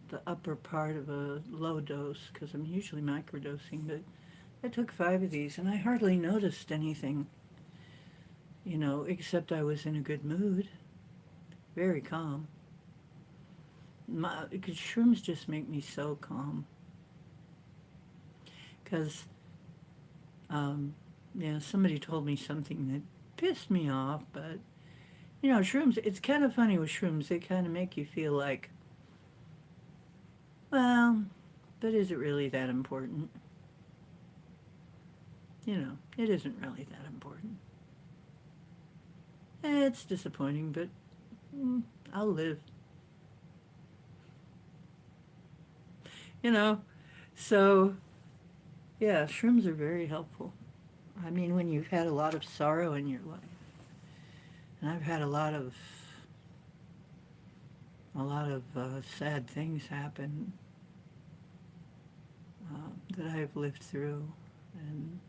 the upper part of a low dose, because I'm usually microdosing, but I took 5 of these and I hardly noticed anything, except I was in a good mood, very calm. Because shrooms just make me so calm. Because, somebody told me something that pissed me off, but, shrooms, it's kind of funny with shrooms. They kind of make you feel like, well, but is it really that important? It isn't really that important. It's disappointing, but I'll live. You know, so yeah, shrooms are very helpful. I mean, when you've had a lot of sorrow in your life, and I've had a lot of sad things happen that I've lived through, and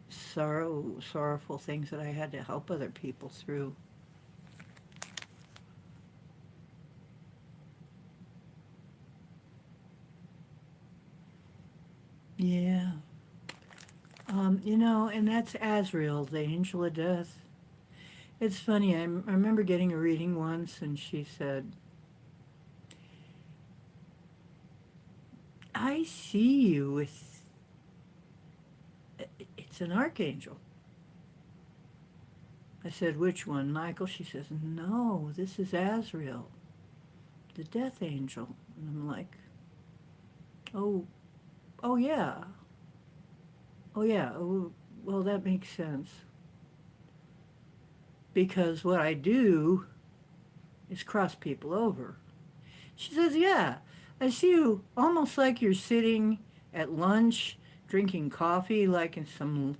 sorrowful things that I had to help other people through. Yeah. And that's Azrael, the angel of death. It's funny, I remember getting a reading once, and she said, I see you with, it's an archangel. I said, which one, Michael? She says, no, this is Azrael, the death angel. And I'm like, oh, oh yeah. Oh yeah, oh, well that makes sense. Because what I do is cross people over. She says, yeah, I see you almost like you're sitting at lunch drinking coffee, like in some,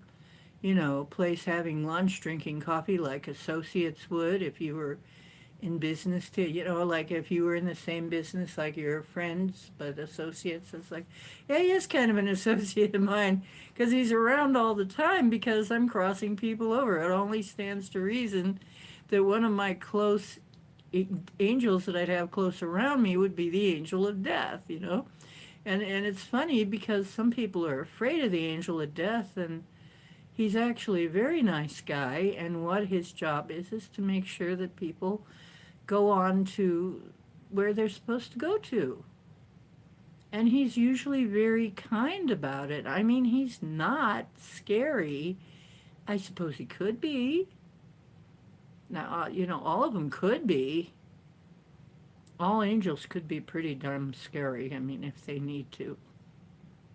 place having lunch drinking coffee like associates would if you were in business too, like if you were in the same business like your friends, but associates. It's like, yeah, he is kind of an associate of mine because he's around all the time because I'm crossing people over. It only stands to reason that one of my close angels that I'd have close around me would be the angel of death. And it's funny because some people are afraid of the angel of death, and he's actually a very nice guy, and what his job is to make sure that people go on to where they're supposed to go to. And he's usually very kind about it. I mean, he's not scary. I suppose he could be. Now, all of them could be. All angels could be pretty darn scary, I mean, if they need to.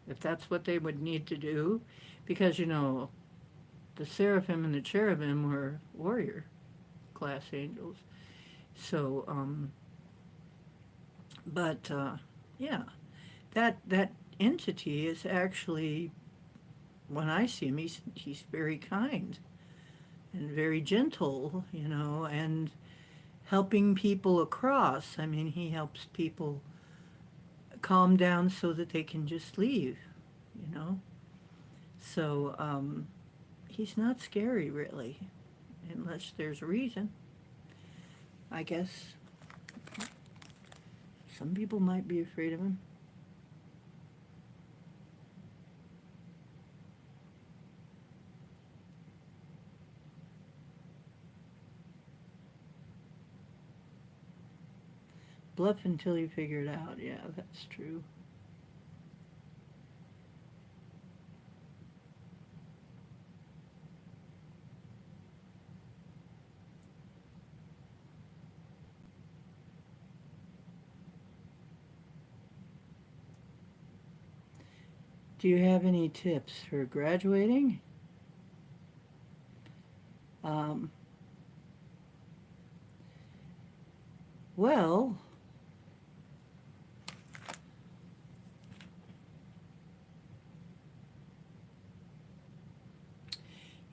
If that's what they would need to do. Because, the seraphim and the cherubim were warrior class angels. So, yeah, that entity is actually, when I see him, he's very kind. and very gentle, and helping people across. I mean, he helps people calm down so that they can just leave, you know. So he's not scary, really, unless there's a reason. I guess some people might be afraid of him. Bluff until you figure it out. Yeah, that's true. Do you have any tips for graduating? Um, well,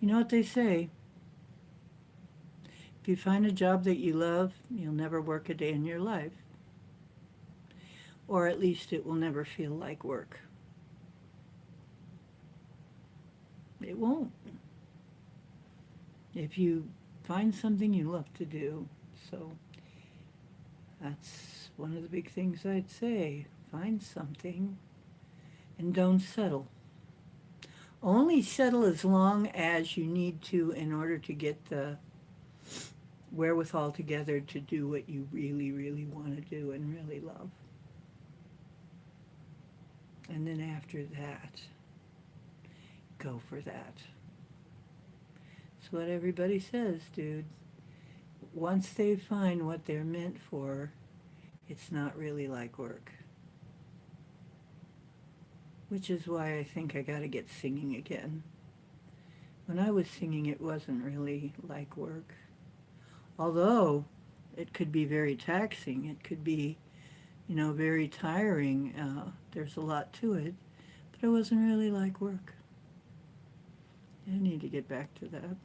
you know what they say. If you find a job that you love, you'll never work a day in your life. Or at least it will never feel like work. It won't. If you find something you love to do. So that's one of the big things I'd say. Find something and don't settle. Only settle as long as you need to in order to get the wherewithal together to do what you really, really want to do and really love. And then after that, go for that. It's what everybody says, dude. Once they find what they're meant for, it's not really like work. Which is why I think I got to get singing again. When I was singing, it wasn't really like work. Although it could be very taxing, it could be, very tiring. There's a lot to it, but it wasn't really like work. I need to get back to that.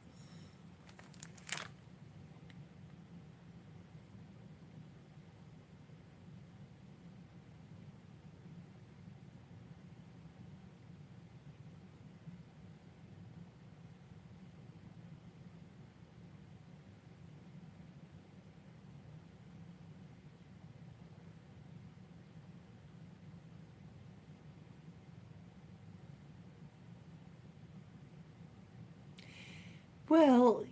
Well,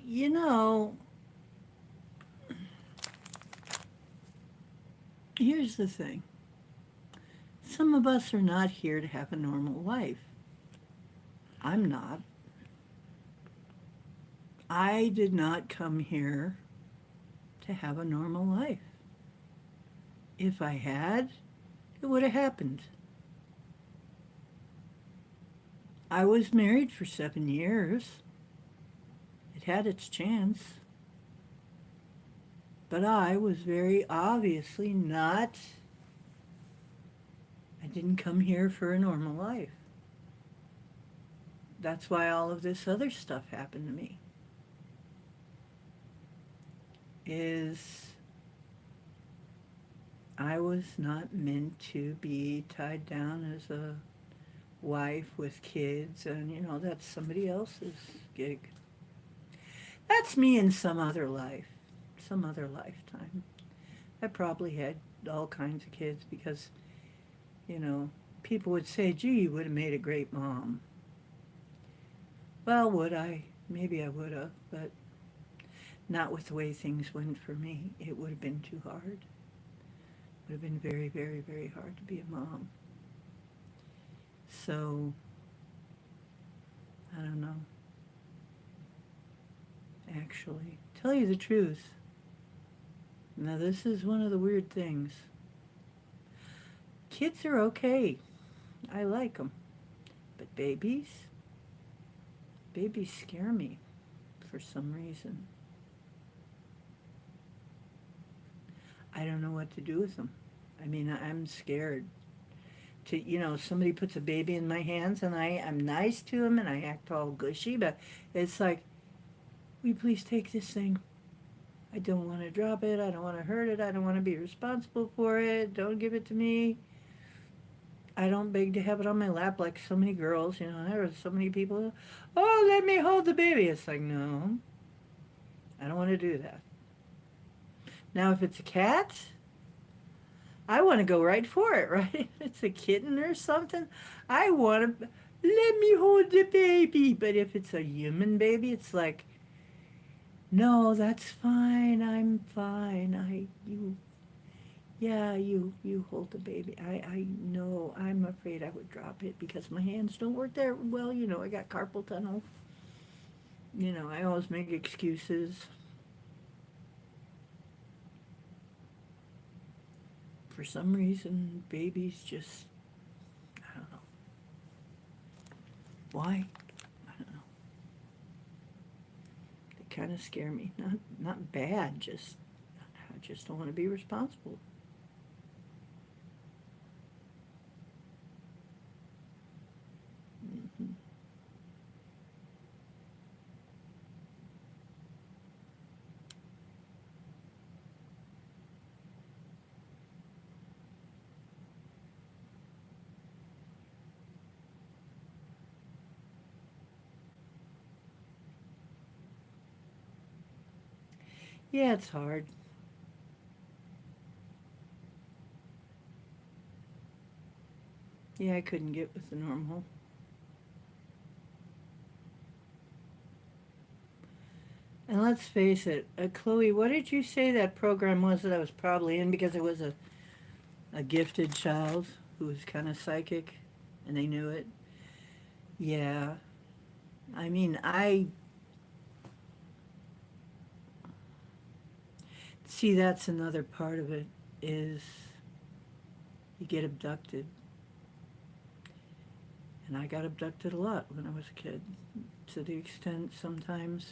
here's the thing. Some of us are not here to have a normal life. I'm not. I did not come here to have a normal life. If I had, it would have happened. I was married for 7 years. It had its chance. But I was very obviously not, I didn't come here for a normal life. That's why all of this other stuff happened to me. Is I was not meant to be tied down as a wife with kids, and that's somebody else's gig. That's me in some other life, some other lifetime. I probably had all kinds of kids because, you know, people would say, gee, you would have made a great mom. Well, would I? Maybe I would have, but not with the way things went for me. It would have been too hard. It would have been very, very, very hard to be a mom. So, I don't know. Actually, tell you the truth. Now, this is one of the weird things. Kids are okay. I like them. But babies scare me for some reason. I don't know what to do with them. I mean, I'm scared. Somebody puts a baby in my hands and I'm nice to them and I act all gushy, but it's like, will you please take this thing? I don't want to drop it. I don't want to hurt it. I don't want to be responsible for it. Don't give it to me. I don't beg to have it on my lap like so many girls. You know, there are so many people. Oh, let me hold the baby. It's like, no, I don't want to do that. Now, if it's a cat, I want to go right for it, right? If it's a kitten or something, I want to let me hold the baby. But if it's a human baby, it's like, no, that's fine. I'm fine. You hold the baby. I know. I'm afraid I would drop it because my hands don't work there well. You know, I got carpal tunnel. You know, I always make excuses. For some reason, babies just, I don't know. Why? I don't know. They kind of scare me. Not bad, just, I just don't want to be responsible. Hmm. Yeah, it's hard. Yeah, I couldn't get with the normal. And let's face it, Chloe, what did you say that program was that I was probably in because it was a gifted child who was kind of psychic and they knew it? Yeah. I mean, I see that's another part of it is you get abducted. And I got abducted a lot when I was a kid, to the extent sometimes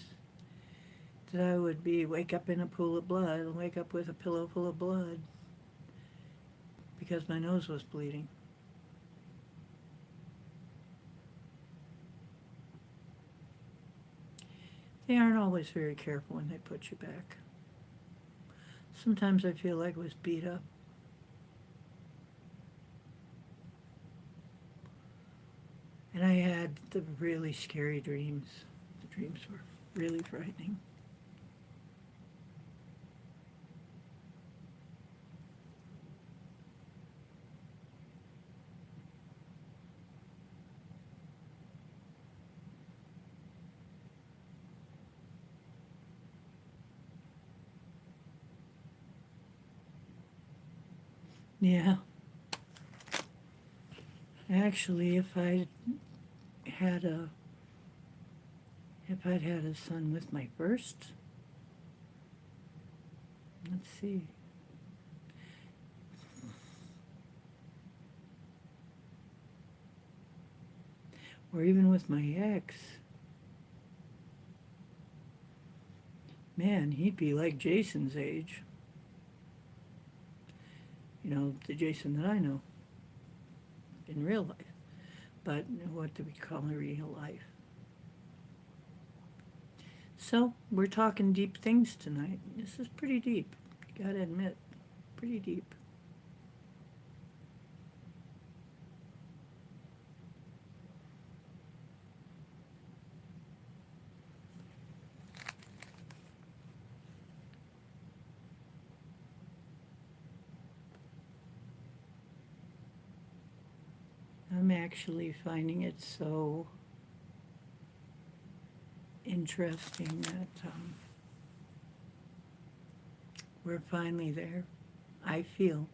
that I would wake up in a pool of blood and wake up with a pillow full of blood because my nose was bleeding. They aren't always very careful when they put you back. Sometimes I feel like I was beat up. And I had the really scary dreams. The dreams were really frightening. Yeah. Actually, had a if I'd had a son with my first, let's see. Or even with my ex, man, he'd be like Jason's age. You know, the Jason that I know in real life. But what do we call in real life? So, we're talking deep things tonight. This is pretty deep. You gotta admit, pretty deep. I'm actually finding it so interesting that we're finally there. I feel.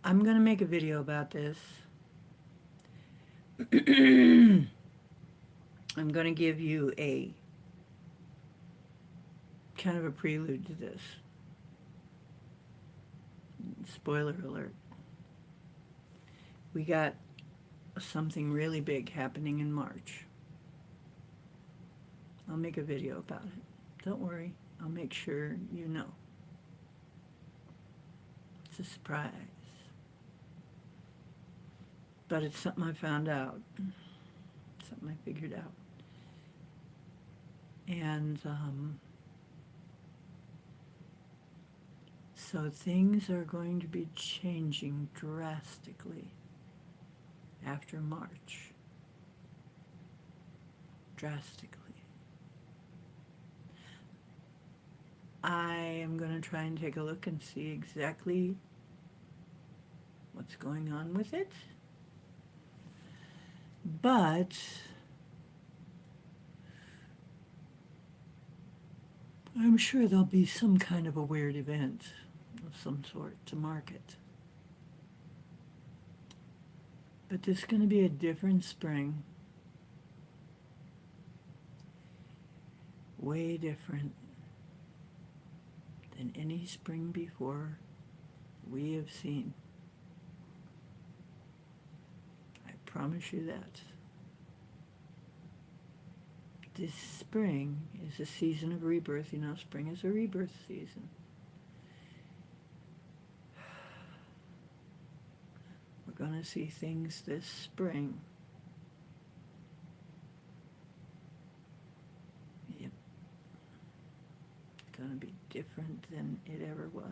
I'm going to make a video about this. I'm going to give you a kind of a prelude to this. Spoiler alert. We got something really big happening in March. I'll make a video about it. Don't worry. I'll make sure you know. It's a surprise. But it's something I found out. Something I figured out. And so things are going to be changing drastically after March. Drastically. I am going to try and take a look and see exactly what's going on with it. But I'm sure there'll be some kind of a weird event of some sort to mark it. But this is going to be a different spring. Way different than any spring before we have seen. I promise you that. This spring is a season of rebirth. You know, spring is a rebirth season. We're going to see things this spring. Yep. Going to be different than it ever was.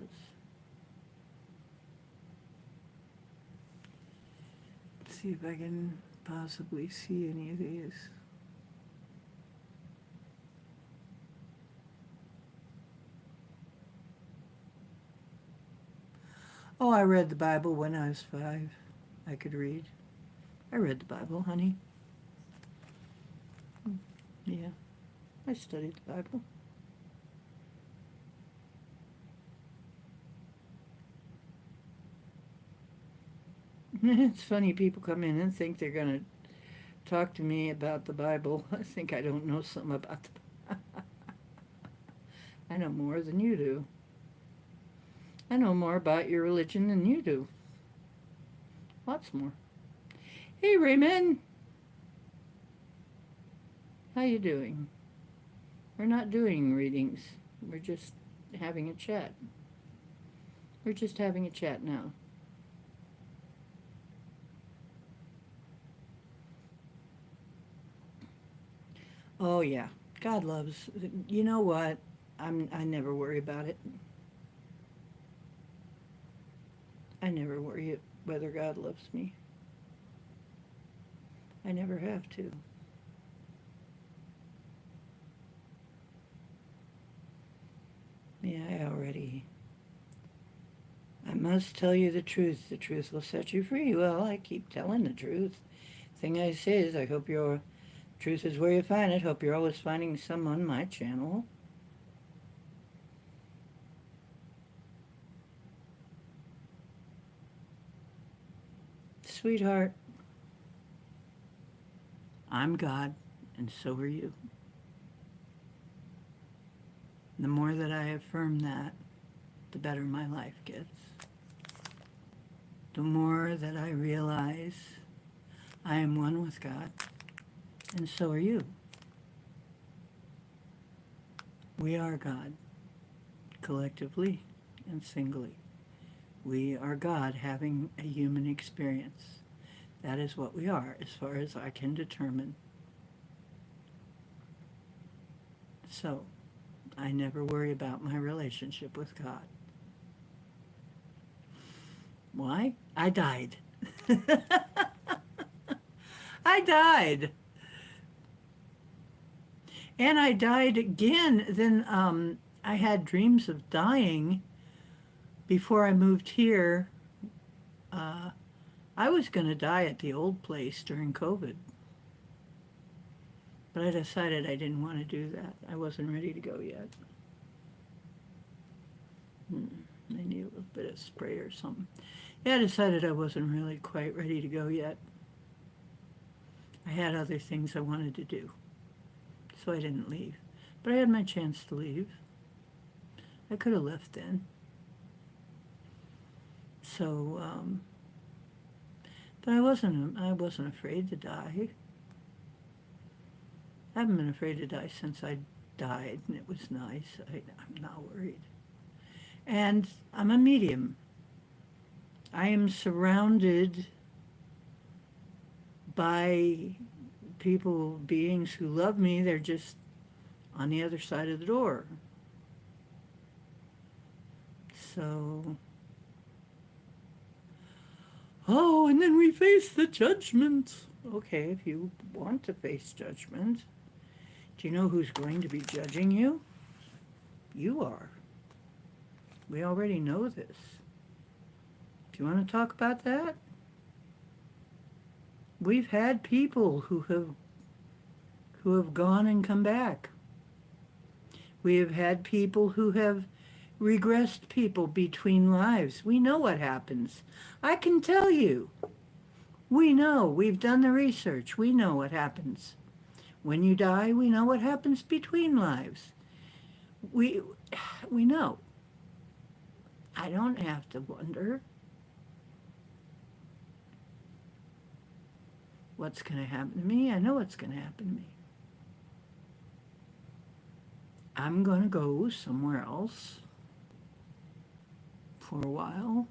Let's see if I can possibly see any of these. Oh, I read the Bible when I was 5. I could read. I read the Bible, honey. Yeah, I studied the Bible. It's funny, people come in and think they're going to talk to me about the Bible. I think I don't know something about the Bible. I know more than you do. I know more about your religion than you do. Lots more. Hey, Raymond. How you doing? We're not doing readings. We're just having a chat. We're just having a chat now. Oh, yeah. God loves. You know what? I never worry about it. I never worry whether God loves me. I never have to. Yeah, I must tell you the truth. The truth will set you free. Well, I keep telling the truth. Thing I say is, I hope your truth is where you find it. Hope you're always finding some on my channel. Sweetheart, I'm God, and so are you. The more that I affirm that, the better my life gets. The more that I realize I am one with God, and so are you. We are God, collectively and singly. We are God having a human experience. That is what we are, as far as I can determine. So, I never worry about my relationship with God. Why? I died. I died. And I died again. Then I had dreams of dying before I moved here. I was going to die at the old place during COVID. But I decided I didn't want to do that. I wasn't ready to go yet. I need a little bit of spray or something. Yeah, I decided I wasn't really quite ready to go yet. I had other things I wanted to do. So I didn't leave. But I had my chance to leave. I could have left then. So, but I wasn't afraid to die. I haven't been afraid to die since I died, and it was nice. I'm not worried. And I'm a medium. I am surrounded by people, beings who love me. They're just on the other side of the door. So, oh, and then we face the judgment. Okay, if you want to face judgment, do you know who's going to be judging you? You are. We already know this. Do you want to talk about that? We've had people who have gone and come back. We have had people who have regressed people between lives. We know what happens. I can tell you. We know. We've done the research. We know what happens. When you die, we know what happens between lives. We know. I don't have to wonder what's going to happen to me. I know what's going to happen to me. I'm going to go somewhere else for a while.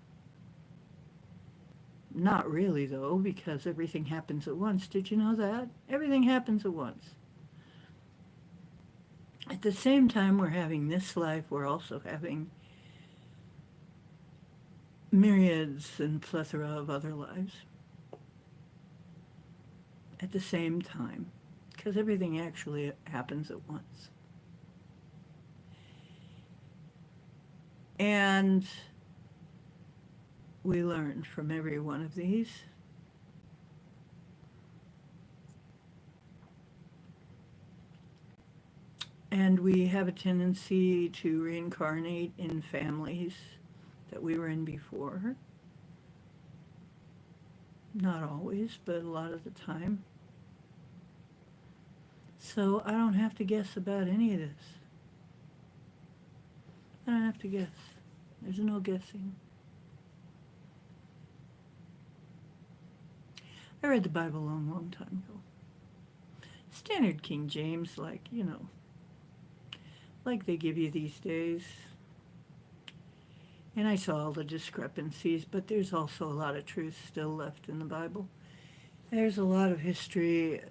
Not really, though, because everything happens at once. Did you know that? Everything happens at once. At the same time we're having this life, we're also having myriads and plethora of other lives at the same time, because everything actually happens at once. And we learn from every one of these. And we have a tendency to reincarnate in families that we were in before. Not always, but a lot of the time. So I don't have to guess about any of this. I don't have to guess. There's no guessing. I read the Bible a long, long time ago. Standard King James, like they give you these days. And I saw all the discrepancies, but there's also a lot of truth still left in the Bible. There's a lot of historical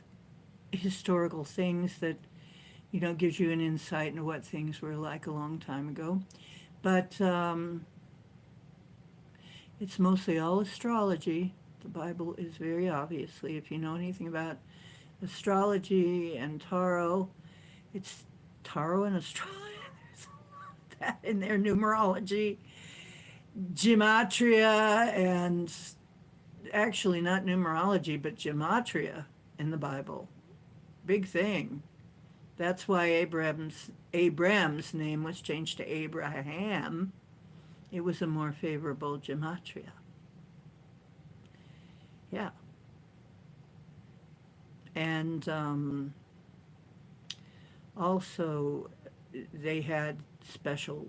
things that, gives you an insight into what things were like a long time ago. But it's mostly all astrology. The Bible is very obviously, if you know anything about astrology and tarot, it's tarot and astrology. There's that in their numerology, gematria, and actually not numerology, but gematria in the Bible. Big thing. That's why Abram's name was changed to Abraham. It was a more favorable gematria. Yeah. And also, they had special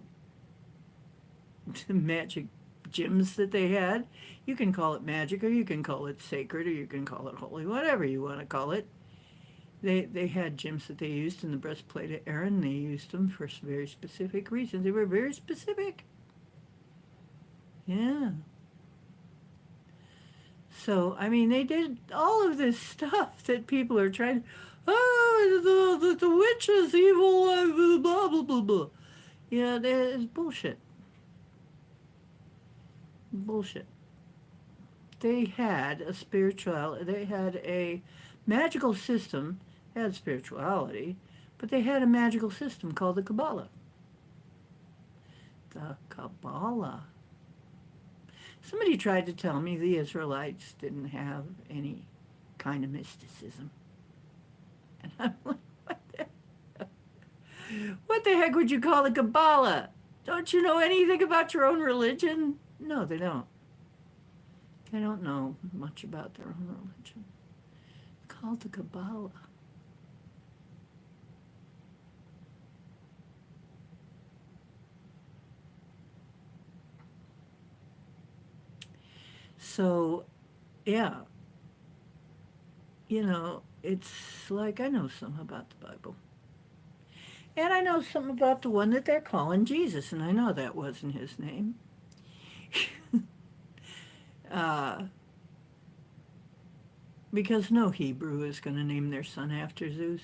magic gems that they had. You can call it magic, or you can call it sacred, or you can call it holy, whatever you want to call it. They had gems that they used in the breastplate of Aaron. They used them for very specific reasons. They were very specific. Yeah. So, I mean, they did all of this stuff that people are trying to, the witch is evil, blah, blah, blah, blah. It's bullshit. Bullshit. They had a magical system. They had spirituality, but they had a magical system called the Kabbalah. The Kabbalah. Somebody tried to tell me the Israelites didn't have any kind of mysticism. And I'm like, what the heck would you call the Kabbalah? Don't you know anything about your own religion? No, they don't. They don't know much about their own religion. It's called the Kabbalah. So, yeah, it's like I know something about the Bible. And I know something about the one that they're calling Jesus, and I know that wasn't his name. Because no Hebrew is going to name their son after Zeus.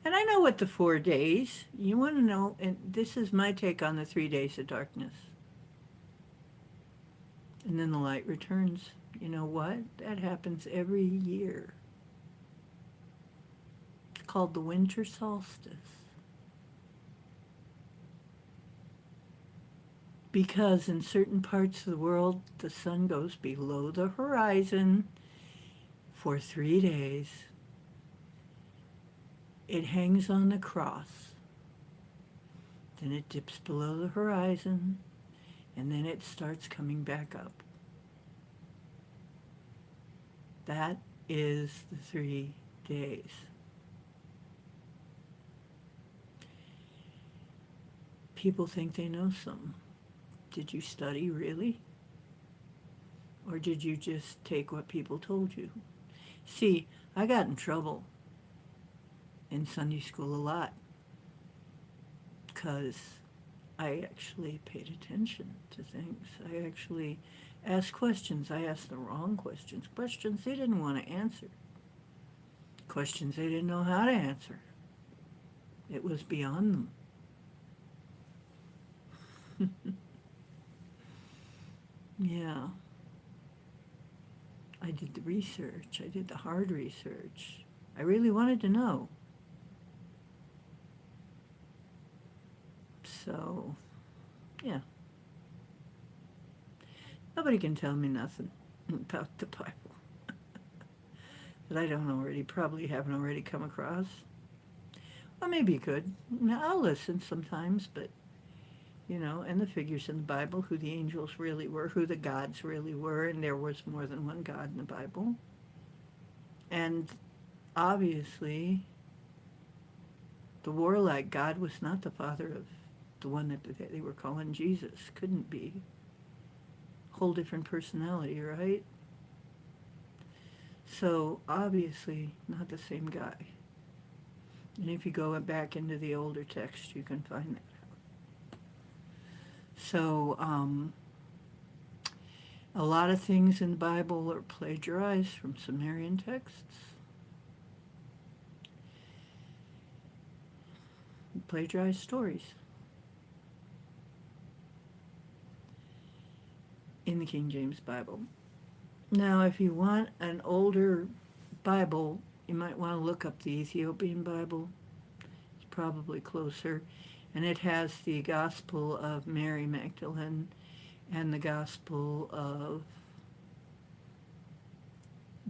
And I know what the 4 days, you want to know, and this is my take on the 3 days of darkness. And then the light returns. You know what? That happens every year. It's called the winter solstice. Because in certain parts of the world, the sun goes below the horizon for 3 days. It hangs on the cross. Then it dips below the horizon, and then it starts coming back up. That is the 3 days. People think they know something. Did you study really? Or did you just take what people told you? See, I got in trouble in Sunday school a lot because I actually paid attention to things. I actually asked questions. I asked the wrong questions. Questions they didn't want to answer. Questions they didn't know how to answer. It was beyond them. Yeah. I did the research. I did the hard research. I really wanted to know. So, yeah. Nobody can tell me nothing about the Bible that I don't already, probably haven't already come across. Well, maybe you could. I'll listen sometimes, but, and the figures in the Bible, who the angels really were, who the gods really were, and there was more than one God in the Bible. And obviously, the warlike God was not the father of the one that they were calling Jesus. Couldn't be. Whole different personality, right? So, obviously, not the same guy. And if you go back into the older text, you can find that out. So, a lot of things in the Bible are plagiarized from Sumerian texts. Plagiarized stories in the King James Bible. Now, if you want an older Bible, you might want to look up the Ethiopian Bible. It's probably closer. And it has the Gospel of Mary Magdalene and the Gospel of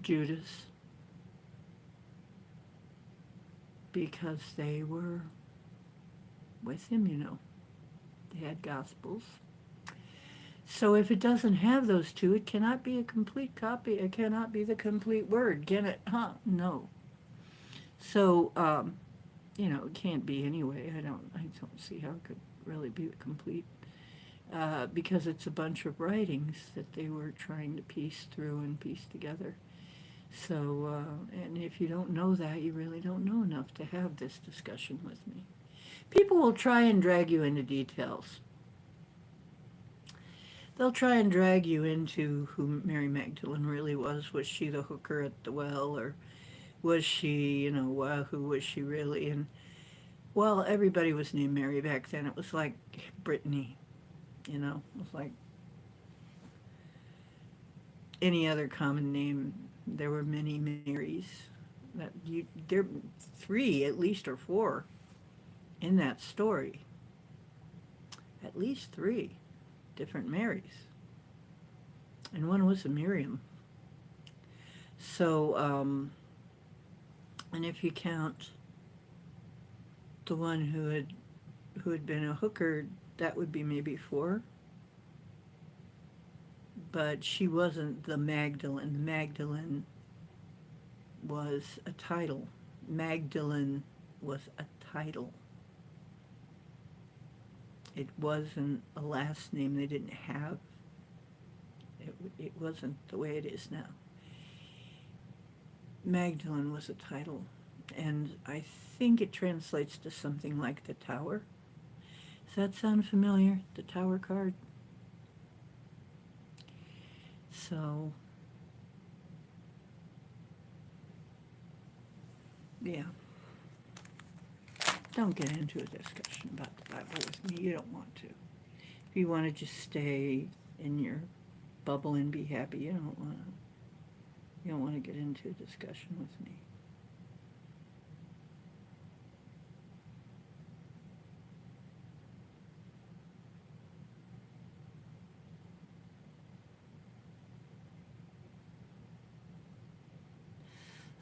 Judas, because they were with him, They had Gospels. So if it doesn't have those two, it cannot be a complete copy. It cannot be the complete word. Can it? No. So, it can't be anyway. I don't see how it could really be complete. Because it's a bunch of writings that they were trying to piece through and piece together. So, and if you don't know that, you really don't know enough to have this discussion with me. People will try and drag you into details. They'll try and drag you into who Mary Magdalene really was. Was she the hooker at the well, or was she, who was she really? And, well, everybody was named Mary back then. It was like Brittany, it was like any other common name. There were many Marys. There are 3 at least, or 4 in that story. At least 3 different Marys. And one was a Miriam. So, and if you count the one who had been a hooker, that would be maybe 4. But she wasn't the Magdalene. The Magdalene was a title. Magdalene was a title. It wasn't a last name they didn't have. It wasn't the way it is now. Magdalene was a title, and I think it translates to something like the Tower. Does that sound familiar? The Tower card? So, yeah. Don't get into a discussion about the Bible with me. You don't want to. If you want to just stay in your bubble and be happy, you don't want to. You don't want to get into a discussion with me.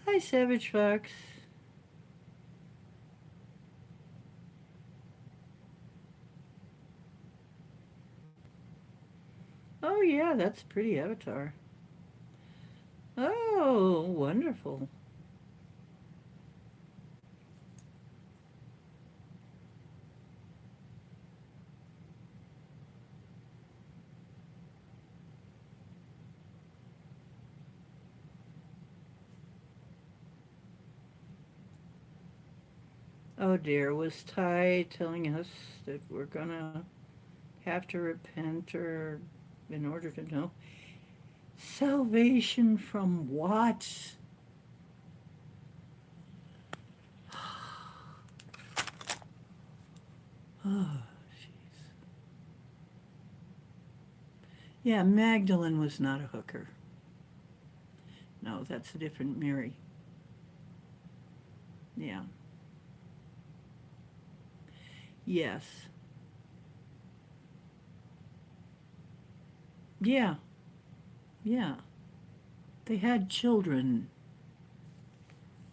Hi, Savage Fox. Oh, yeah, that's a pretty avatar. Oh, wonderful. Oh dear, was Ty telling us that we're gonna have to repent or in order to know salvation from what? Oh, jeez. Yeah, Magdalene was not a hooker. No, that's a different Mary. Yeah. Yes. Yeah. Yeah. They had children.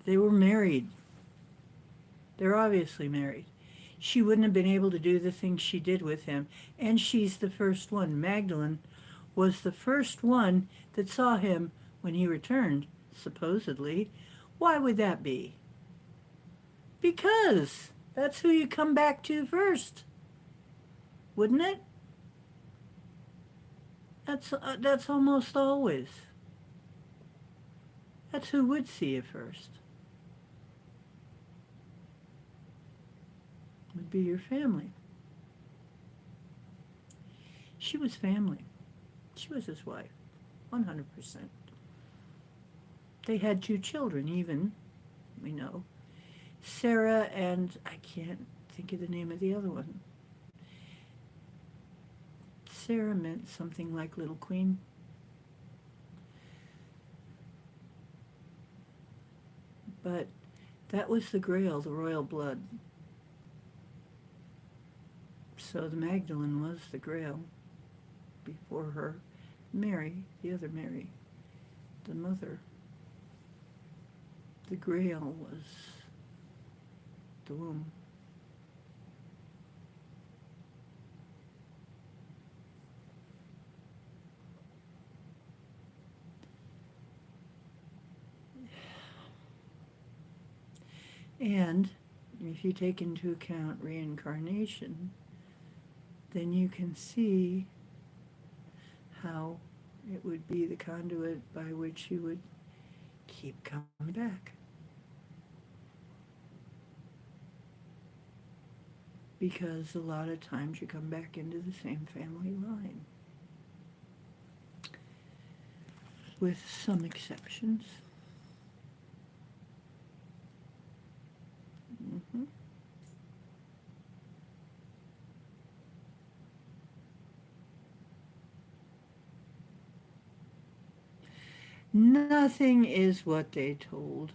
They were married. They're obviously married. She wouldn't have been able to do the things she did with him. And she's the first one. Magdalene was the first one that saw him when he returned, supposedly. Why would that be? Because that's who you come back to first, wouldn't it? That's almost always. That's who would see you first. Would be your family. She was family. She was his wife, 100%. They had two children, even, we know. Sarah and I can't think of the name of the other one. Sarah meant something like Little Queen. But that was the Grail, the royal blood. So the Magdalene was the Grail before her. Mary, the other Mary, the mother. The Grail was the womb. And if you take into account reincarnation, then you can see how it would be the conduit by which you would keep coming back. Because a lot of times you come back into the same family line, with some exceptions. hmm Nothing is what they told.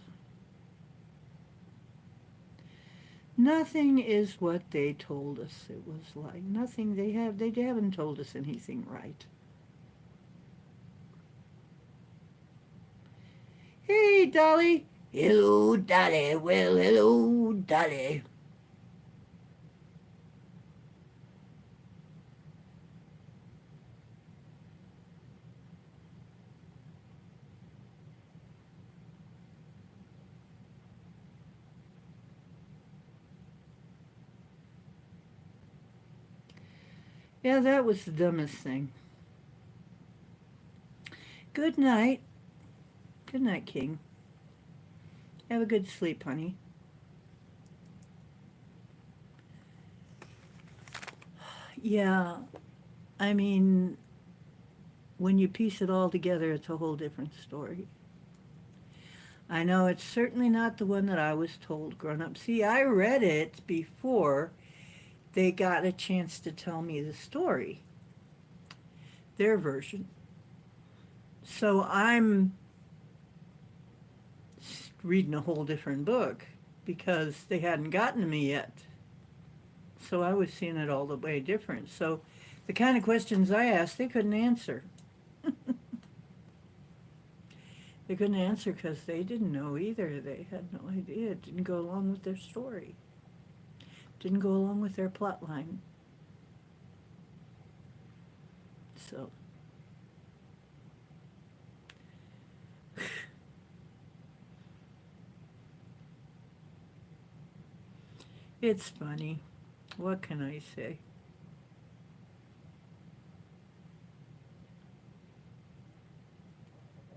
Nothing is what they told us it was like. Nothing they haven't told us anything right. Hey, Dolly. Hello, Dolly. Well, hello, Dolly. Yeah, that was the dumbest thing. Good night. Good night, King. Have a good sleep, honey. Yeah, I mean, when you piece it all together, it's a whole different story. I know it's certainly not the one that I was told growing up. See, I read it before they got a chance to tell me the story, their version. So I'm reading a whole different book because they hadn't gotten to me yet. So I was seeing it all the way different. So the kind of questions I asked, they couldn't answer. They couldn't answer because they didn't know either. They had no idea. It didn't go along with their story. Didn't go along with their plot line. So it's funny. What can I say?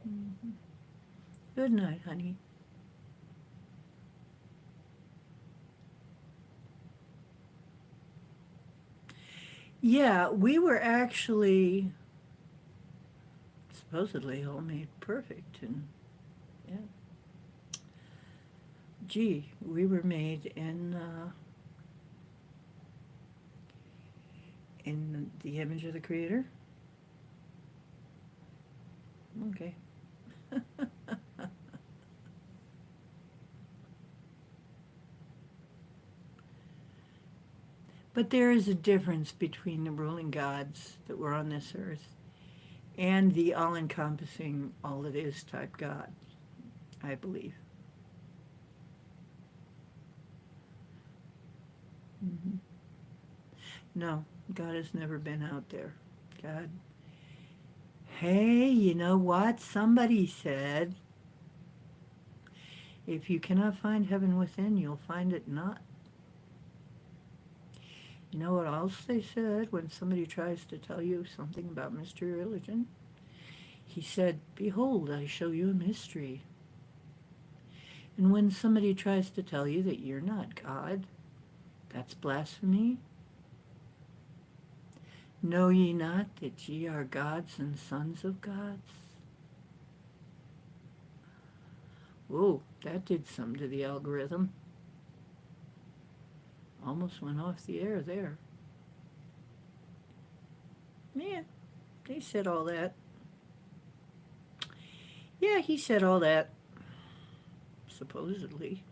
Mhm. Good night, honey. Yeah, we were actually supposedly all made perfect, and yeah, gee, we were made in the image of the Creator. Okay. But there is a difference between the ruling gods that were on this earth and the all encompassing, all it is type God, I believe. Hmm. No, God has never been out there. God, hey, you know what? Somebody said, if you cannot find heaven within, you'll find it not. You know what else they said when somebody tries to tell you something about mystery religion? He said, behold, I show you a mystery. And when somebody tries to tell you that you're not God, that's blasphemy. Know ye not that ye are gods and sons of gods? Whoa, that did something to the algorithm. Almost went off the air there. Yeah, they said all that. Yeah, he said all that, supposedly.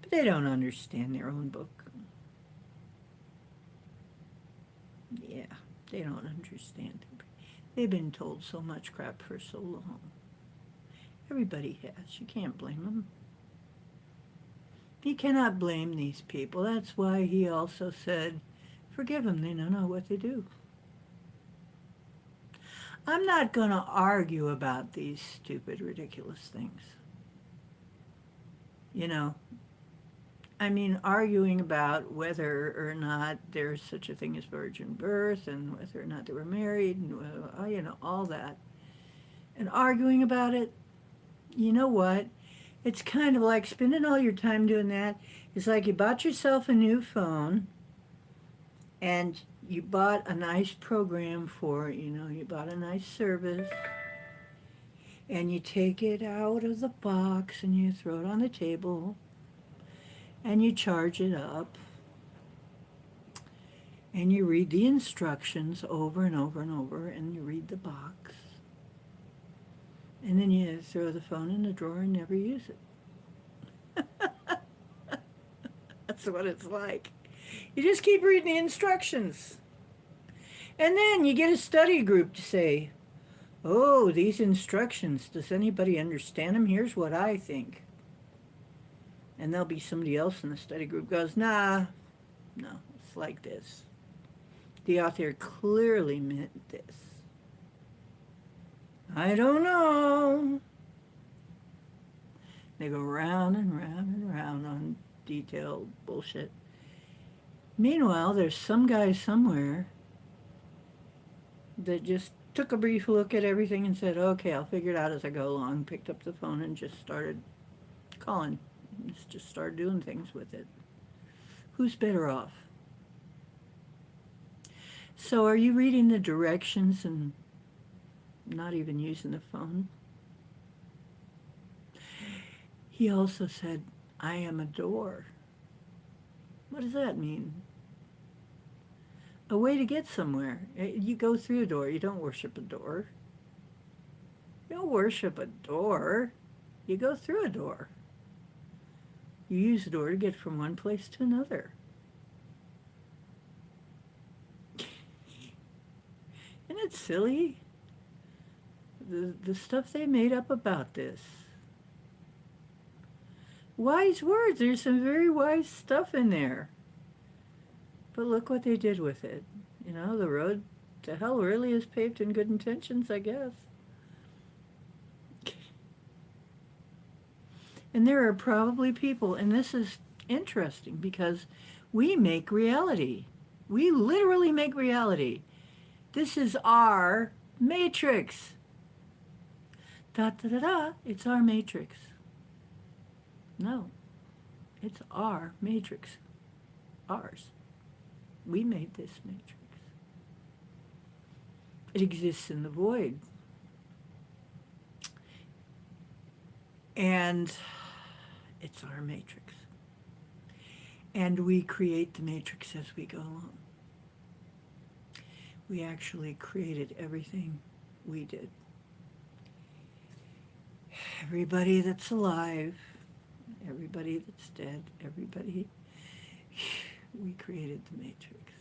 But they don't understand their own book. Yeah, they don't understand. They've been told so much crap for so long. Everybody has. You can't blame them. You cannot blame these people. That's why he also said, forgive them. They don't know what they do. I'm not going to argue about these stupid, ridiculous things. You know, I mean, arguing about whether or not there's such a thing as virgin birth and whether or not they were married and, all that. And arguing about it, you know what? It's kind of like spending all your time doing that. It's like you bought yourself a new phone and you bought a nice program for it, you bought a nice service and you take it out of the box and you throw it on the table and you charge it up and you read the instructions over and over and over and you read the box and then you throw the phone in the drawer and never use it. That's what it's like. You just keep reading the instructions. And then you get a study group to say, oh, these instructions, does anybody understand them? Here's what I think. And there'll be somebody else in the study group goes, nah, no, it's like this. The author clearly meant this. I don't know. They go round and round and round on detailed bullshit. Meanwhile, there's some guy somewhere that just took a brief look at everything and said, okay, I'll figure it out as I go along, picked up the phone and just started calling. Just started doing things with it. Who's better off? So are you reading the directions and not even using the phone? He also said, I am a door. What does that mean? A way to get somewhere. You go through a door. You don't worship a door. You don't worship a door. You go through a door. You use a door to get from one place to another. Isn't it silly? The stuff they made up about this. Wise words. There's some very wise stuff in there. But look what they did with it. You know, the road to hell really is paved in good intentions, I guess. And there are probably people, and this is interesting because we make reality. We literally make reality. This is our matrix. Da da da da. It's our matrix. No, it's our matrix. Ours. We made this matrix. It exists in the void. And it's our matrix. And we create the matrix as we go along. We actually created everything we did. Everybody that's alive, everybody that's dead, everybody, we created the matrix.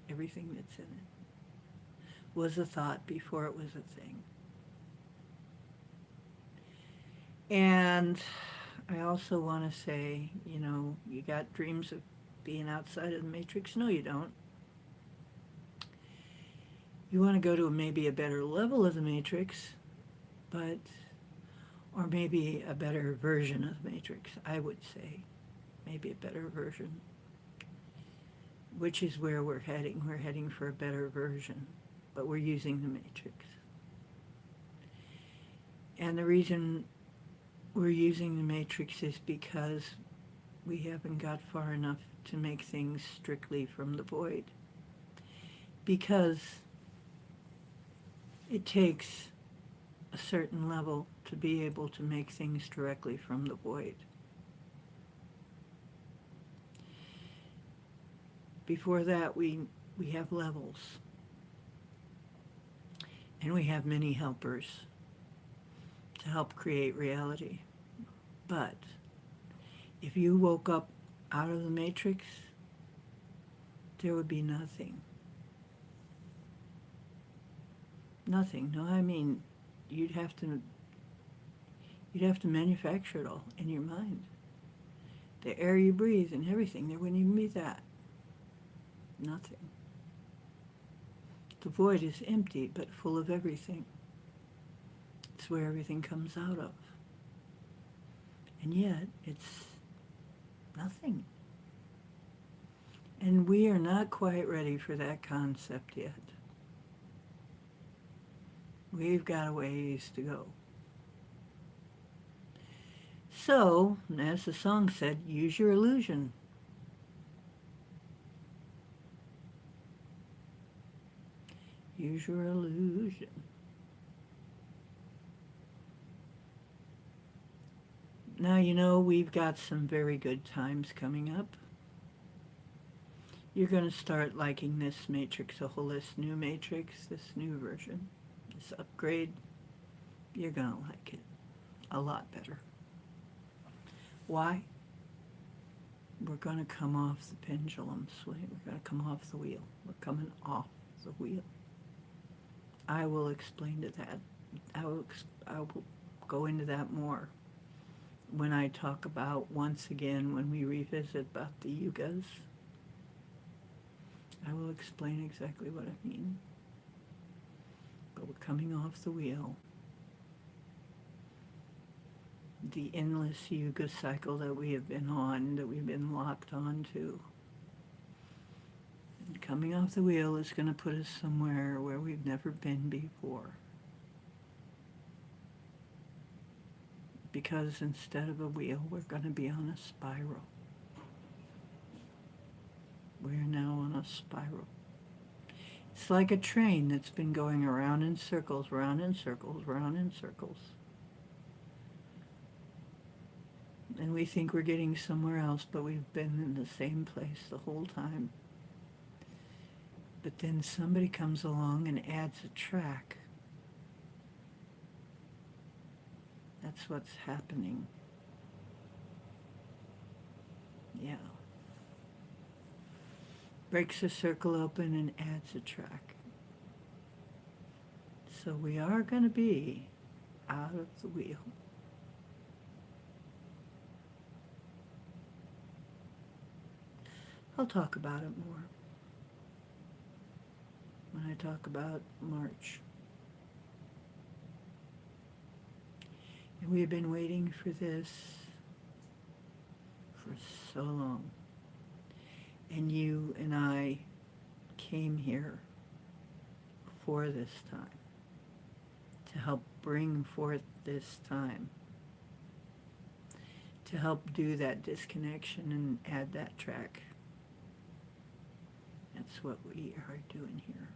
Everything that's in it was a thought before it was a thing. And I also want to say, you know, you got dreams of being outside of the matrix? No, you don't. You want to go to maybe a better level of the matrix, but, or maybe a better version of the matrix, I would say. Maybe a better version, which is where we're heading. We're heading for a better version, but we're using the matrix. And the reason we're using the matrix is because we haven't got far enough to make things strictly from the void. Because it takes a certain level to be able to make things directly from the void. Before that, we have levels. And we have many helpers to help create reality. But if you woke up out of the matrix, there would be nothing. Nothing. No, I mean, you'd have to manufacture it all in your mind. The air you breathe and everything, there wouldn't even be that. Nothing. The void is empty, but full of everything. It's where everything comes out of. And yet, it's nothing. And we are not quite ready for that concept yet. We've got a ways to go. So, as the song said, use your illusion. Use your illusion. Now, you know, we've got some very good times coming up. You're going to start liking this matrix, a whole this new matrix, this new version, this upgrade. You're going to like it a lot better. Why? We're going to come off the pendulum swing. We're going to come off the wheel. We're coming off the wheel. I will explain to that. I will go into that more when I talk about, once again, when we revisit about the yugas. I will explain exactly what I mean. But we're coming off the wheel. The endless yuga cycle that we have been on, that we've been locked onto. And coming off the wheel is going to put us somewhere where we've never been before. Because instead of a wheel, we're going to be on a spiral. We're now on a spiral. It's like a train that's been going around in circles, round in circles, round in circles. And we think we're getting somewhere else, but we've been in the same place the whole time. But then somebody comes along and adds a track. That's what's happening. Yeah. Breaks the circle open and adds a track. So we are going to be out of the wheel. I'll talk about it more when I talk about March. And we've been waiting for this for so long. And you and I came here for this time, to help bring forth this time, to help do that disconnection and add that track. That's what we are doing here.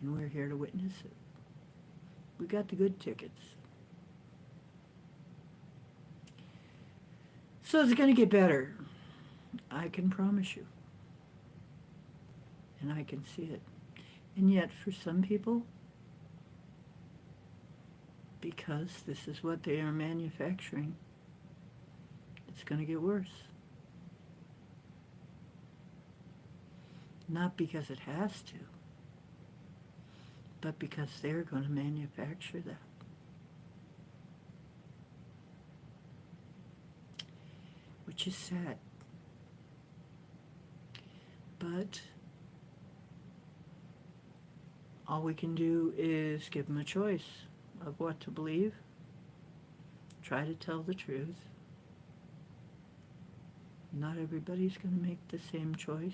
And we're here to witness it. We got the good tickets. So it's going to get better. I can promise you. And I can see it. And yet, for some people, because this is what they are manufacturing, it's going to get worse. Not because it has to, but because they're going to manufacture that. Which is sad. But all we can do is give them a choice of what to believe. Try to tell the truth. Not everybody's going to make the same choice.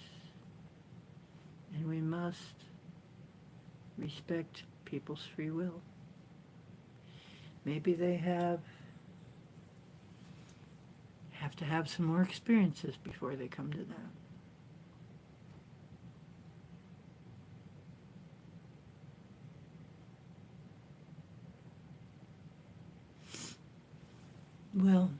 And we must respect people's free will. Maybe they have to have some more experiences before they come to that. Well,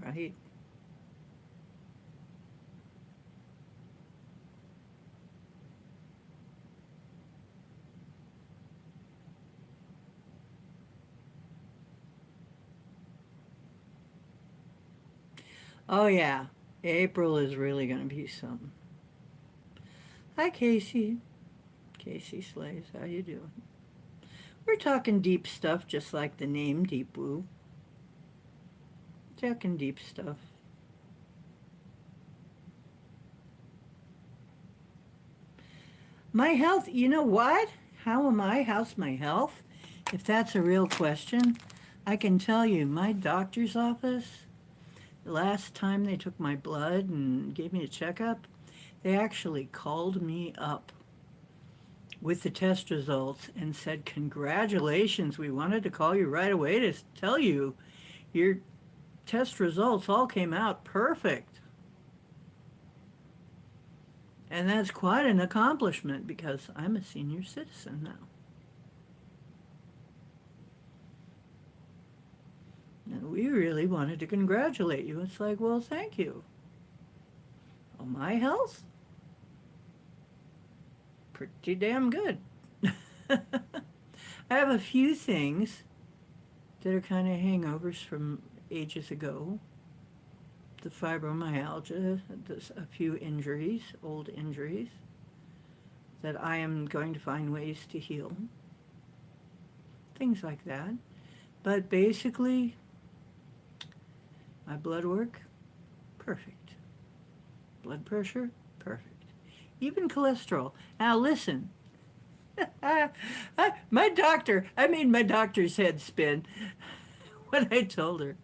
right. Oh yeah, April is really going to be something. Hi, Casey. Casey Slays, how you doing? We're talking deep stuff, just like the name Deep Woo. Talking deep stuff. My health, you know what? How am I? How's my health? If that's a real question, I can tell you, my doctor's office, the last time they took my blood and gave me a checkup, they actually called me up with the test results and said, "Congratulations, we wanted to call you right away to tell you your test results all came out perfect." And that's quite an accomplishment because I'm a senior citizen now. And we really wanted to congratulate you. It's like, well, thank you. Oh, my health? Pretty damn good. I have a few things that are kind of hangovers from ages ago. The fibromyalgia, a few injuries, old injuries, that I am going to find ways to heal. Things like that. But basically, my blood work, perfect. Blood pressure, perfect. Even cholesterol. Now listen, my doctor, I made my doctor's head spin when I told her,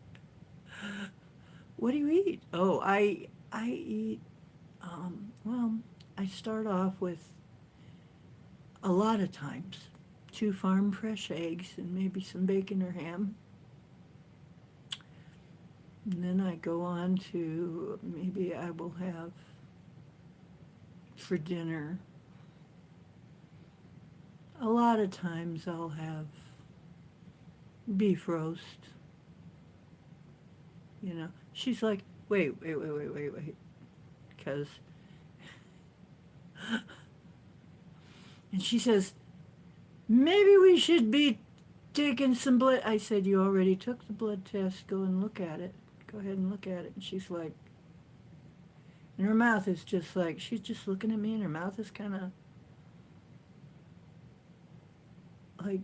"What do you eat?" Oh, I eat, well, I start off with a lot of times 2 farm fresh eggs and maybe some bacon or ham. And then I go on to maybe I will have for dinner A lot of times I'll have beef roast, you know. She's like, wait, because, and she says, maybe we should be taking some blood. I said, you already took the blood test. Go and look at it. Go ahead and look at it. And she's like, and her mouth is just like, she's just looking at me, and her mouth is kind of like,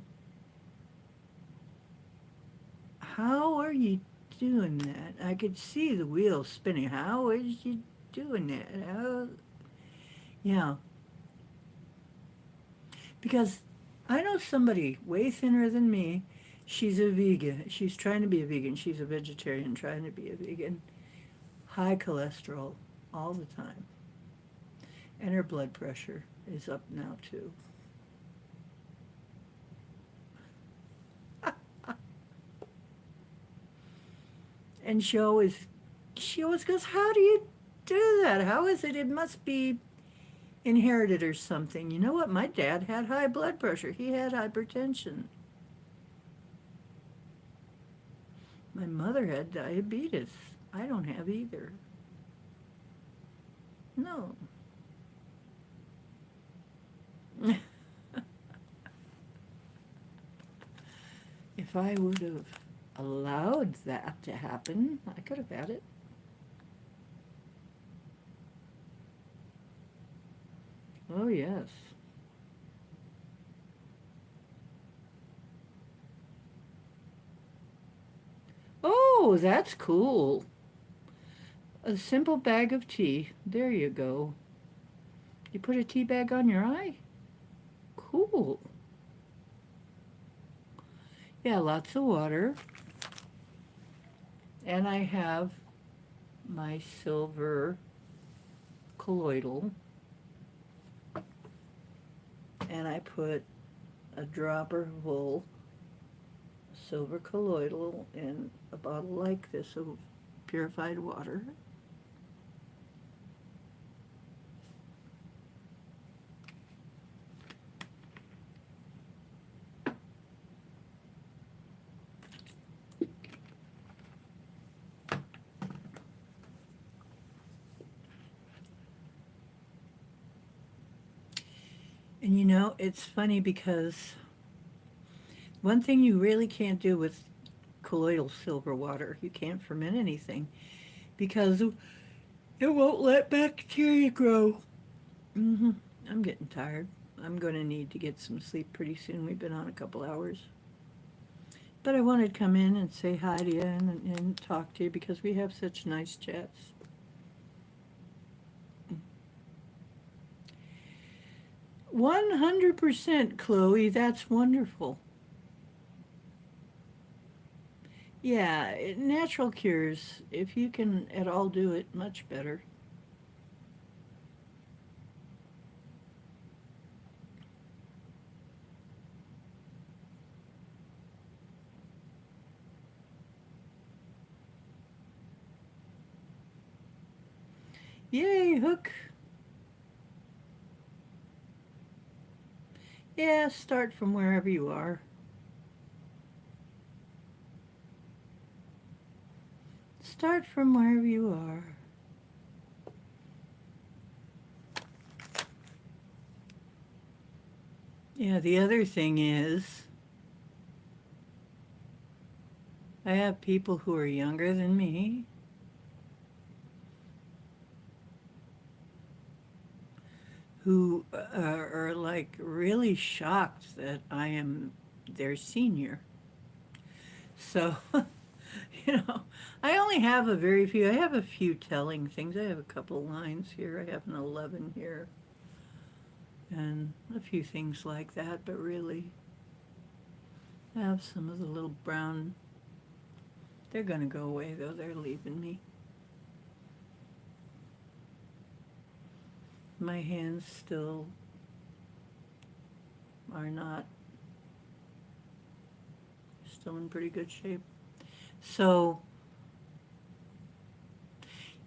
how are you doing that? I could see the wheels spinning. How is you doing that? How? Yeah, because I know somebody way thinner than me. She's a vegan. She's trying to be a vegan. She's a vegetarian trying to be a vegan. High cholesterol all the time. And her blood pressure is up now too. And she always goes, how do you do that? How is it? It must be inherited or something. You know what? My dad had high blood pressure. He had hypertension. My mother had diabetes. I don't have either. No. If I would have allowed that to happen, I could have had it. Oh, yes. Oh, that's cool. A simple bag of tea. There you go. You put a tea bag on your eye? Cool. Yeah, lots of water. And I have my silver colloidal. And I put a dropper full silver colloidal in a bottle like this of purified water. And you know, it's funny because one thing you really can't do with colloidal silver water, you can't ferment anything because it won't let bacteria grow. hmm I'm getting tired. I'm going to need to get some sleep pretty soon. We've been on a couple hours. But I wanted to come in and say hi to you and talk to you because we have such nice chats. 100%, Chloe. That's wonderful. Yeah, natural cures, if you can at all do it, much better. Yay, Hook. Yeah, start from wherever you are. Start from wherever you are. Yeah, the other thing is, I have people who are younger than me who are like really shocked that I am their senior. So, I only have a very few. I have a few telling things. I have a couple lines here. I have an 11 here. And a few things like that. But really, I have some of the little brown. They're going to go away, though. They're leaving me. My hands still are not, still in pretty good shape. So,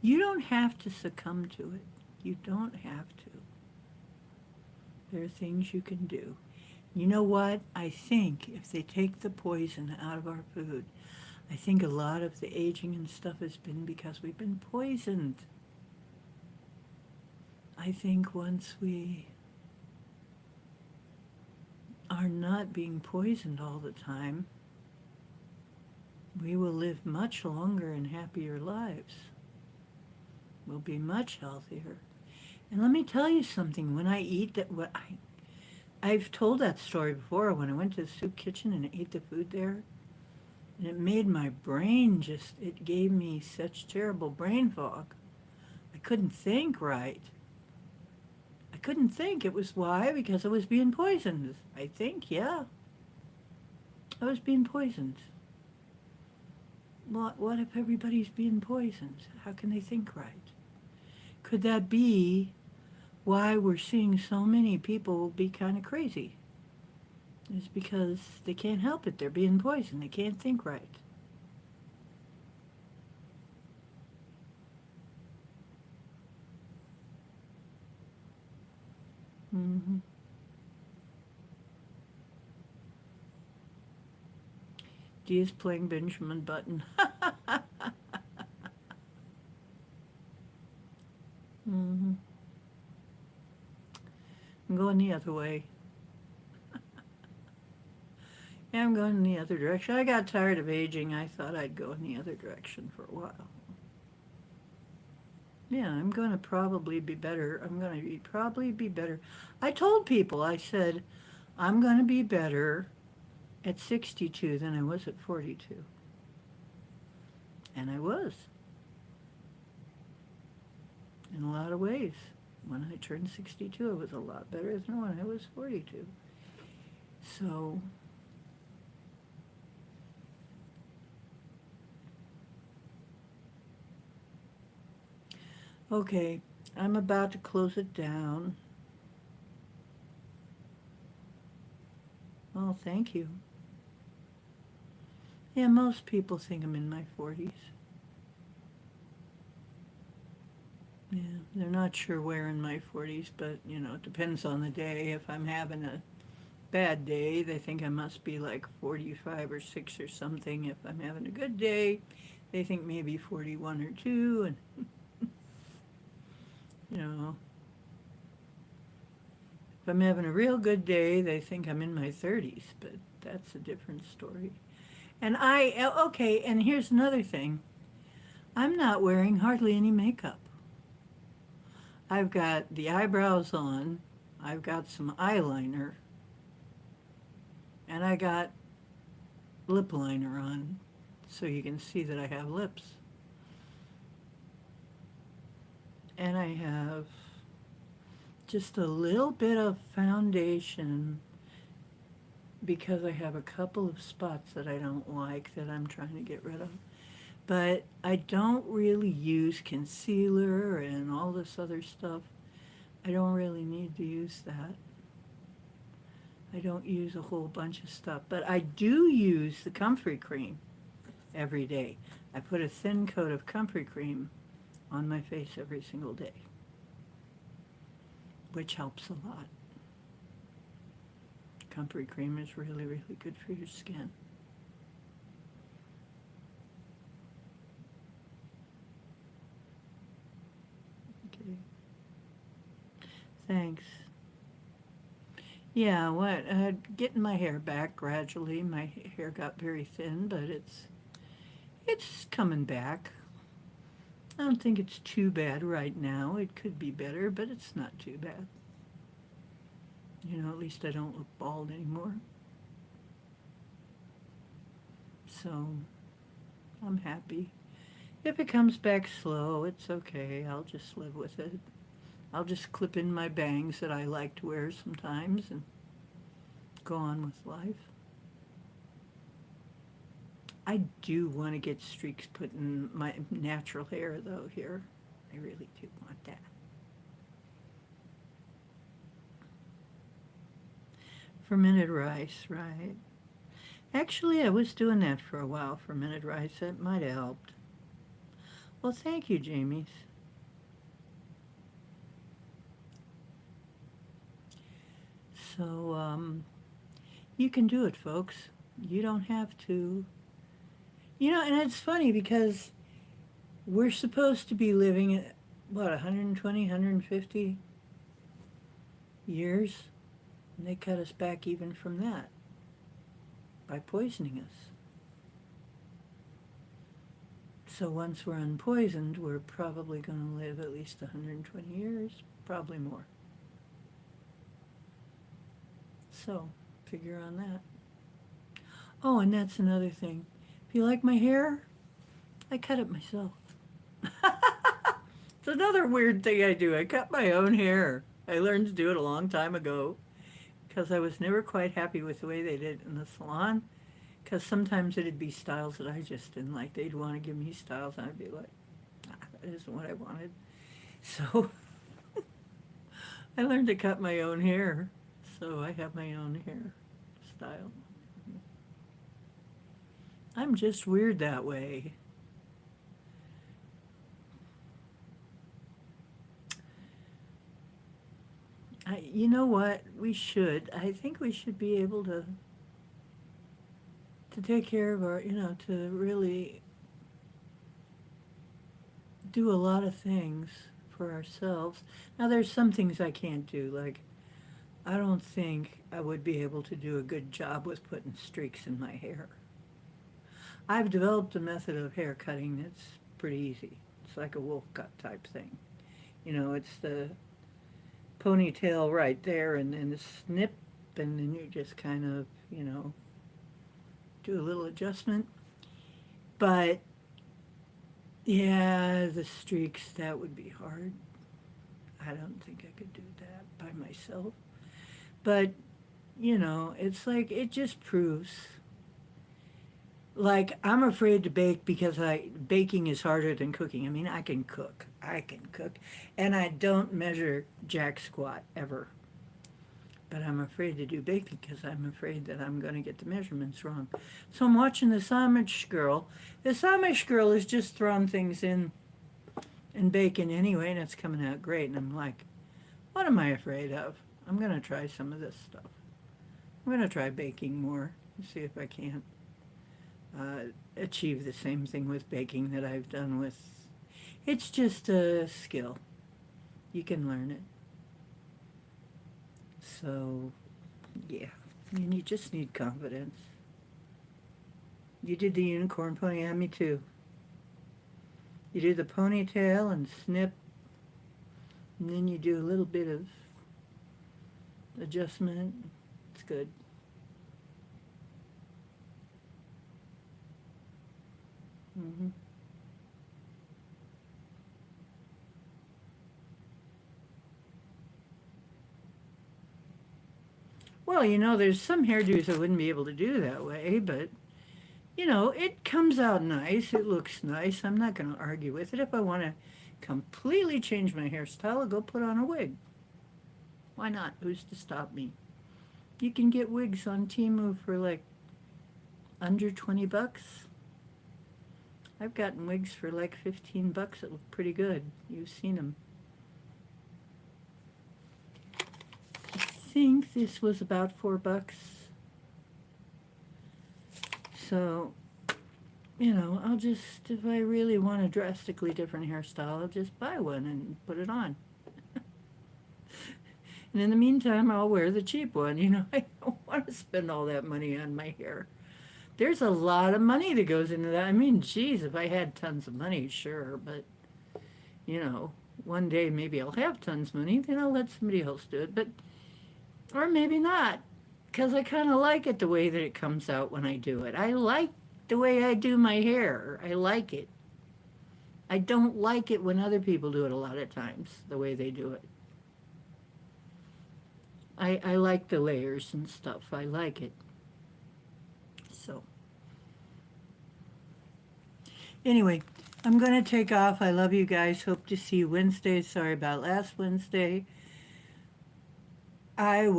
you don't have to succumb to it. You don't have to. There are things you can do. You know what? I think if they take the poison out of our food, I think a lot of the aging and stuff has been because we've been poisoned. I think once we are not being poisoned all the time, we will live much longer and happier lives. We'll be much healthier. And let me tell you something, when I eat that, I've told that story before when I went to the soup kitchen and ate the food there, and it made my brain just, it gave me such terrible brain fog. I couldn't think right. I couldn't think. It was why? Because I was being poisoned. I think, yeah. I was being poisoned. What if everybody's being poisoned? How can they think right? Could that be why we're seeing so many people be kind of crazy? It's because they can't help it. They're being poisoned. They can't think right. Mm-hmm. Dee's playing Benjamin Button. Mm-hmm. I'm going the other way. Yeah, I'm going in the other direction. I got tired of aging. I thought I'd go in the other direction for a while. Yeah, I'm going to probably be better. I'm going to probably be better. I told people, I said, I'm going to be better at 62 than I was at 42. And I was, in a lot of ways. When I turned 62, I was a lot better than when I was 42. So, okay, I'm about to close it down. Oh, thank you. Yeah, most people think I'm in my 40s. Yeah, they're not sure where in my 40s, but it depends on the day. If I'm having a bad day, they think I must be like 45 or 6 or something. If I'm having a good day, they think maybe 41 or 2. And, you know, if I'm having a real good day, they think I'm in my 30s, but that's a different story. And okay, and here's another thing. I'm not wearing hardly any makeup. I've got the eyebrows on, I've got some eyeliner, and I got lip liner on so you can see that I have lips. And I have just a little bit of foundation because I have a couple of spots that I don't like that I'm trying to get rid of. But I don't really use concealer and all this other stuff. I don't really need to use that. I don't use a whole bunch of stuff. But I do use the comfrey cream every day. I put a thin coat of comfrey cream on my face every single day, which helps a lot. Comfrey cream is really, really good for your skin. Okay. Thanks. Yeah, what? Getting my hair back gradually. My hair got very thin, but it's coming back. I don't think it's too bad right now. It could be better, but it's not too bad. At least I don't look bald anymore. So I'm happy. If it comes back slow, it's okay. I'll just live with it. I'll just clip in my bangs that I like to wear sometimes and go on with life. I do want to get streaks put in my natural hair, though, here. I really do want that. Fermented rice, right. Actually, I was doing that for a while, fermented rice. That might have helped. Well, thank you, Jamies. So, You can do it, folks. You don't have to. You know, and it's funny because we're supposed to be living at, what, 120, 150 years? And they cut us back even from that by poisoning us. So once we're unpoisoned, we're probably going to live at least 120 years, probably more. So figure on that. Oh, and that's another thing. If you like my hair, I cut it myself. It's another weird thing I do. I cut my own hair. I learned to do it a long time ago because I was never quite happy with the way they did it in the salon. Because sometimes it'd be styles that I just didn't like. They'd want to give me styles, and I'd be like, nah, that isn't what I wanted. So I learned to cut my own hair. So I have my own hair style. I'm just weird that way. You know what? We should. I think we should be able to take care of our, to really do a lot of things for ourselves. Now, there's some things I can't do. Like, I don't think I would be able to do a good job with putting streaks in my hair. I've developed a method of hair cutting that's pretty easy. It's like a wolf cut type thing. It's the ponytail right there and then the snip, and then you just kind of, do a little adjustment. But yeah, the streaks, that would be hard. I don't think I could do that by myself. But, it's like, it just proves. Like, I'm afraid to bake because baking is harder than cooking. I mean, I can cook. And I don't measure jack squat ever. But I'm afraid to do baking because I'm afraid that I'm going to get the measurements wrong. So I'm watching this Amish girl. This Amish girl is just throwing things in and baking anyway, and it's coming out great. And I'm like, what am I afraid of? I'm going to try some of this stuff. I'm going to try baking more and see if I can't achieve the same thing with baking that I've done with. It's just a skill. You can learn it. So, yeah. And you just need confidence. You did the unicorn pony, yeah, me too. You do the ponytail and snip, and then you do a little bit of adjustment. It's good. Mm-hmm. Well, there's some hairdos I wouldn't be able to do that way, but, it comes out nice. It looks nice. I'm not going to argue with it. If I want to completely change my hairstyle, I'll go put on a wig. Why not? Who's to stop me? You can get wigs on Temu for like under 20 bucks. I've gotten wigs for like 15 bucks that look pretty good. You've seen them. I think this was about 4 bucks. So, I'll just, if I really want a drastically different hairstyle, I'll just buy one and put it on. And in the meantime, I'll wear the cheap one. I don't want to spend all that money on my hair. There's a lot of money that goes into that. I mean, geez, if I had tons of money, sure, but, one day maybe I'll have tons of money, then I'll let somebody else do it, but, or maybe not, because I kind of like it the way that it comes out when I do it. I like the way I do my hair. I like it. I don't like it when other people do it a lot of times, the way they do it. I like the layers and stuff. I like it. So, anyway, I'm going to take off. I love you guys. Hope to see you Wednesday. Sorry about last Wednesday. I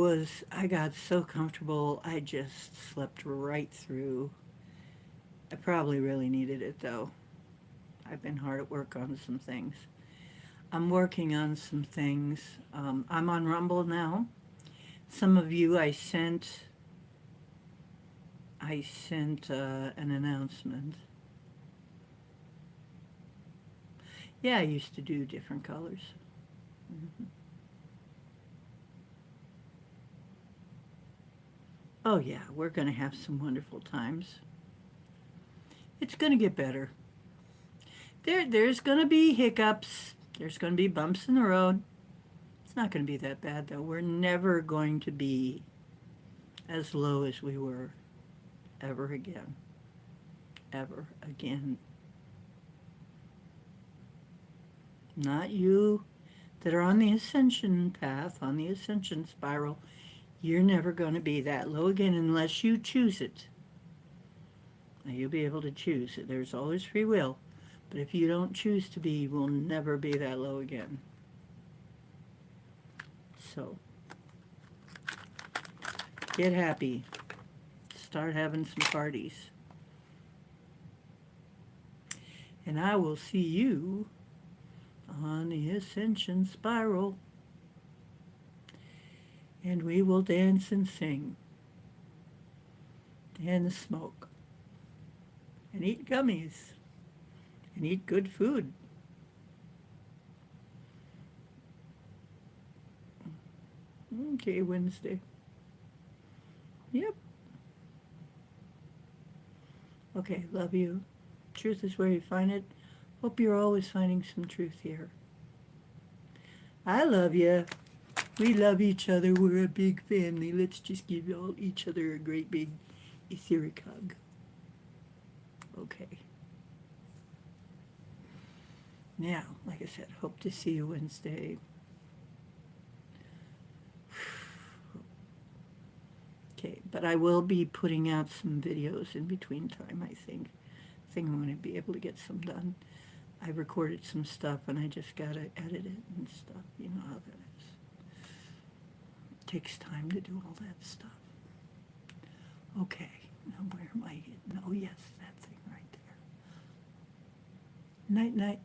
got so comfortable. I just slept right through. I probably really needed it though. I've been hard at work on some things. I'm working on some things. I'm on Rumble now. Some of you I sent I sent an announcement. Yeah, I used to do different colors. Mhm. Oh, yeah, we're going to have some wonderful times. It's going to get better. There's going to be hiccups. There's going to be bumps in the road. It's not going to be that bad, though. We're never going to be as low as we were ever again. Ever again. Not you that are on the ascension path, on the ascension spiral. You're never going to be that low again unless you choose it. Now, you'll be able to choose it. There's always free will. But if you don't choose to be, you will never be that low again. So, get happy. Start having some parties. And I will see you on the ascension spiral. And we will dance and sing. And smoke. And eat gummies. And eat good food. Okay, Wednesday. Yep. Okay, love you. Truth is where you find it. Hope you're always finding some truth here. I love you. We love each other. We're a big family. Let's just give each other a great big etheric hug. Okay. Now, like I said, hope to see you Wednesday. Okay, but I will be putting out some videos in between time, I think. I think I'm going to be able to get some done. I recorded some stuff and I just got to edit it and stuff. You know how that is. It takes time to do all that stuff. Okay, now where am I hitting? Oh, yes, that thing right there. Night, night.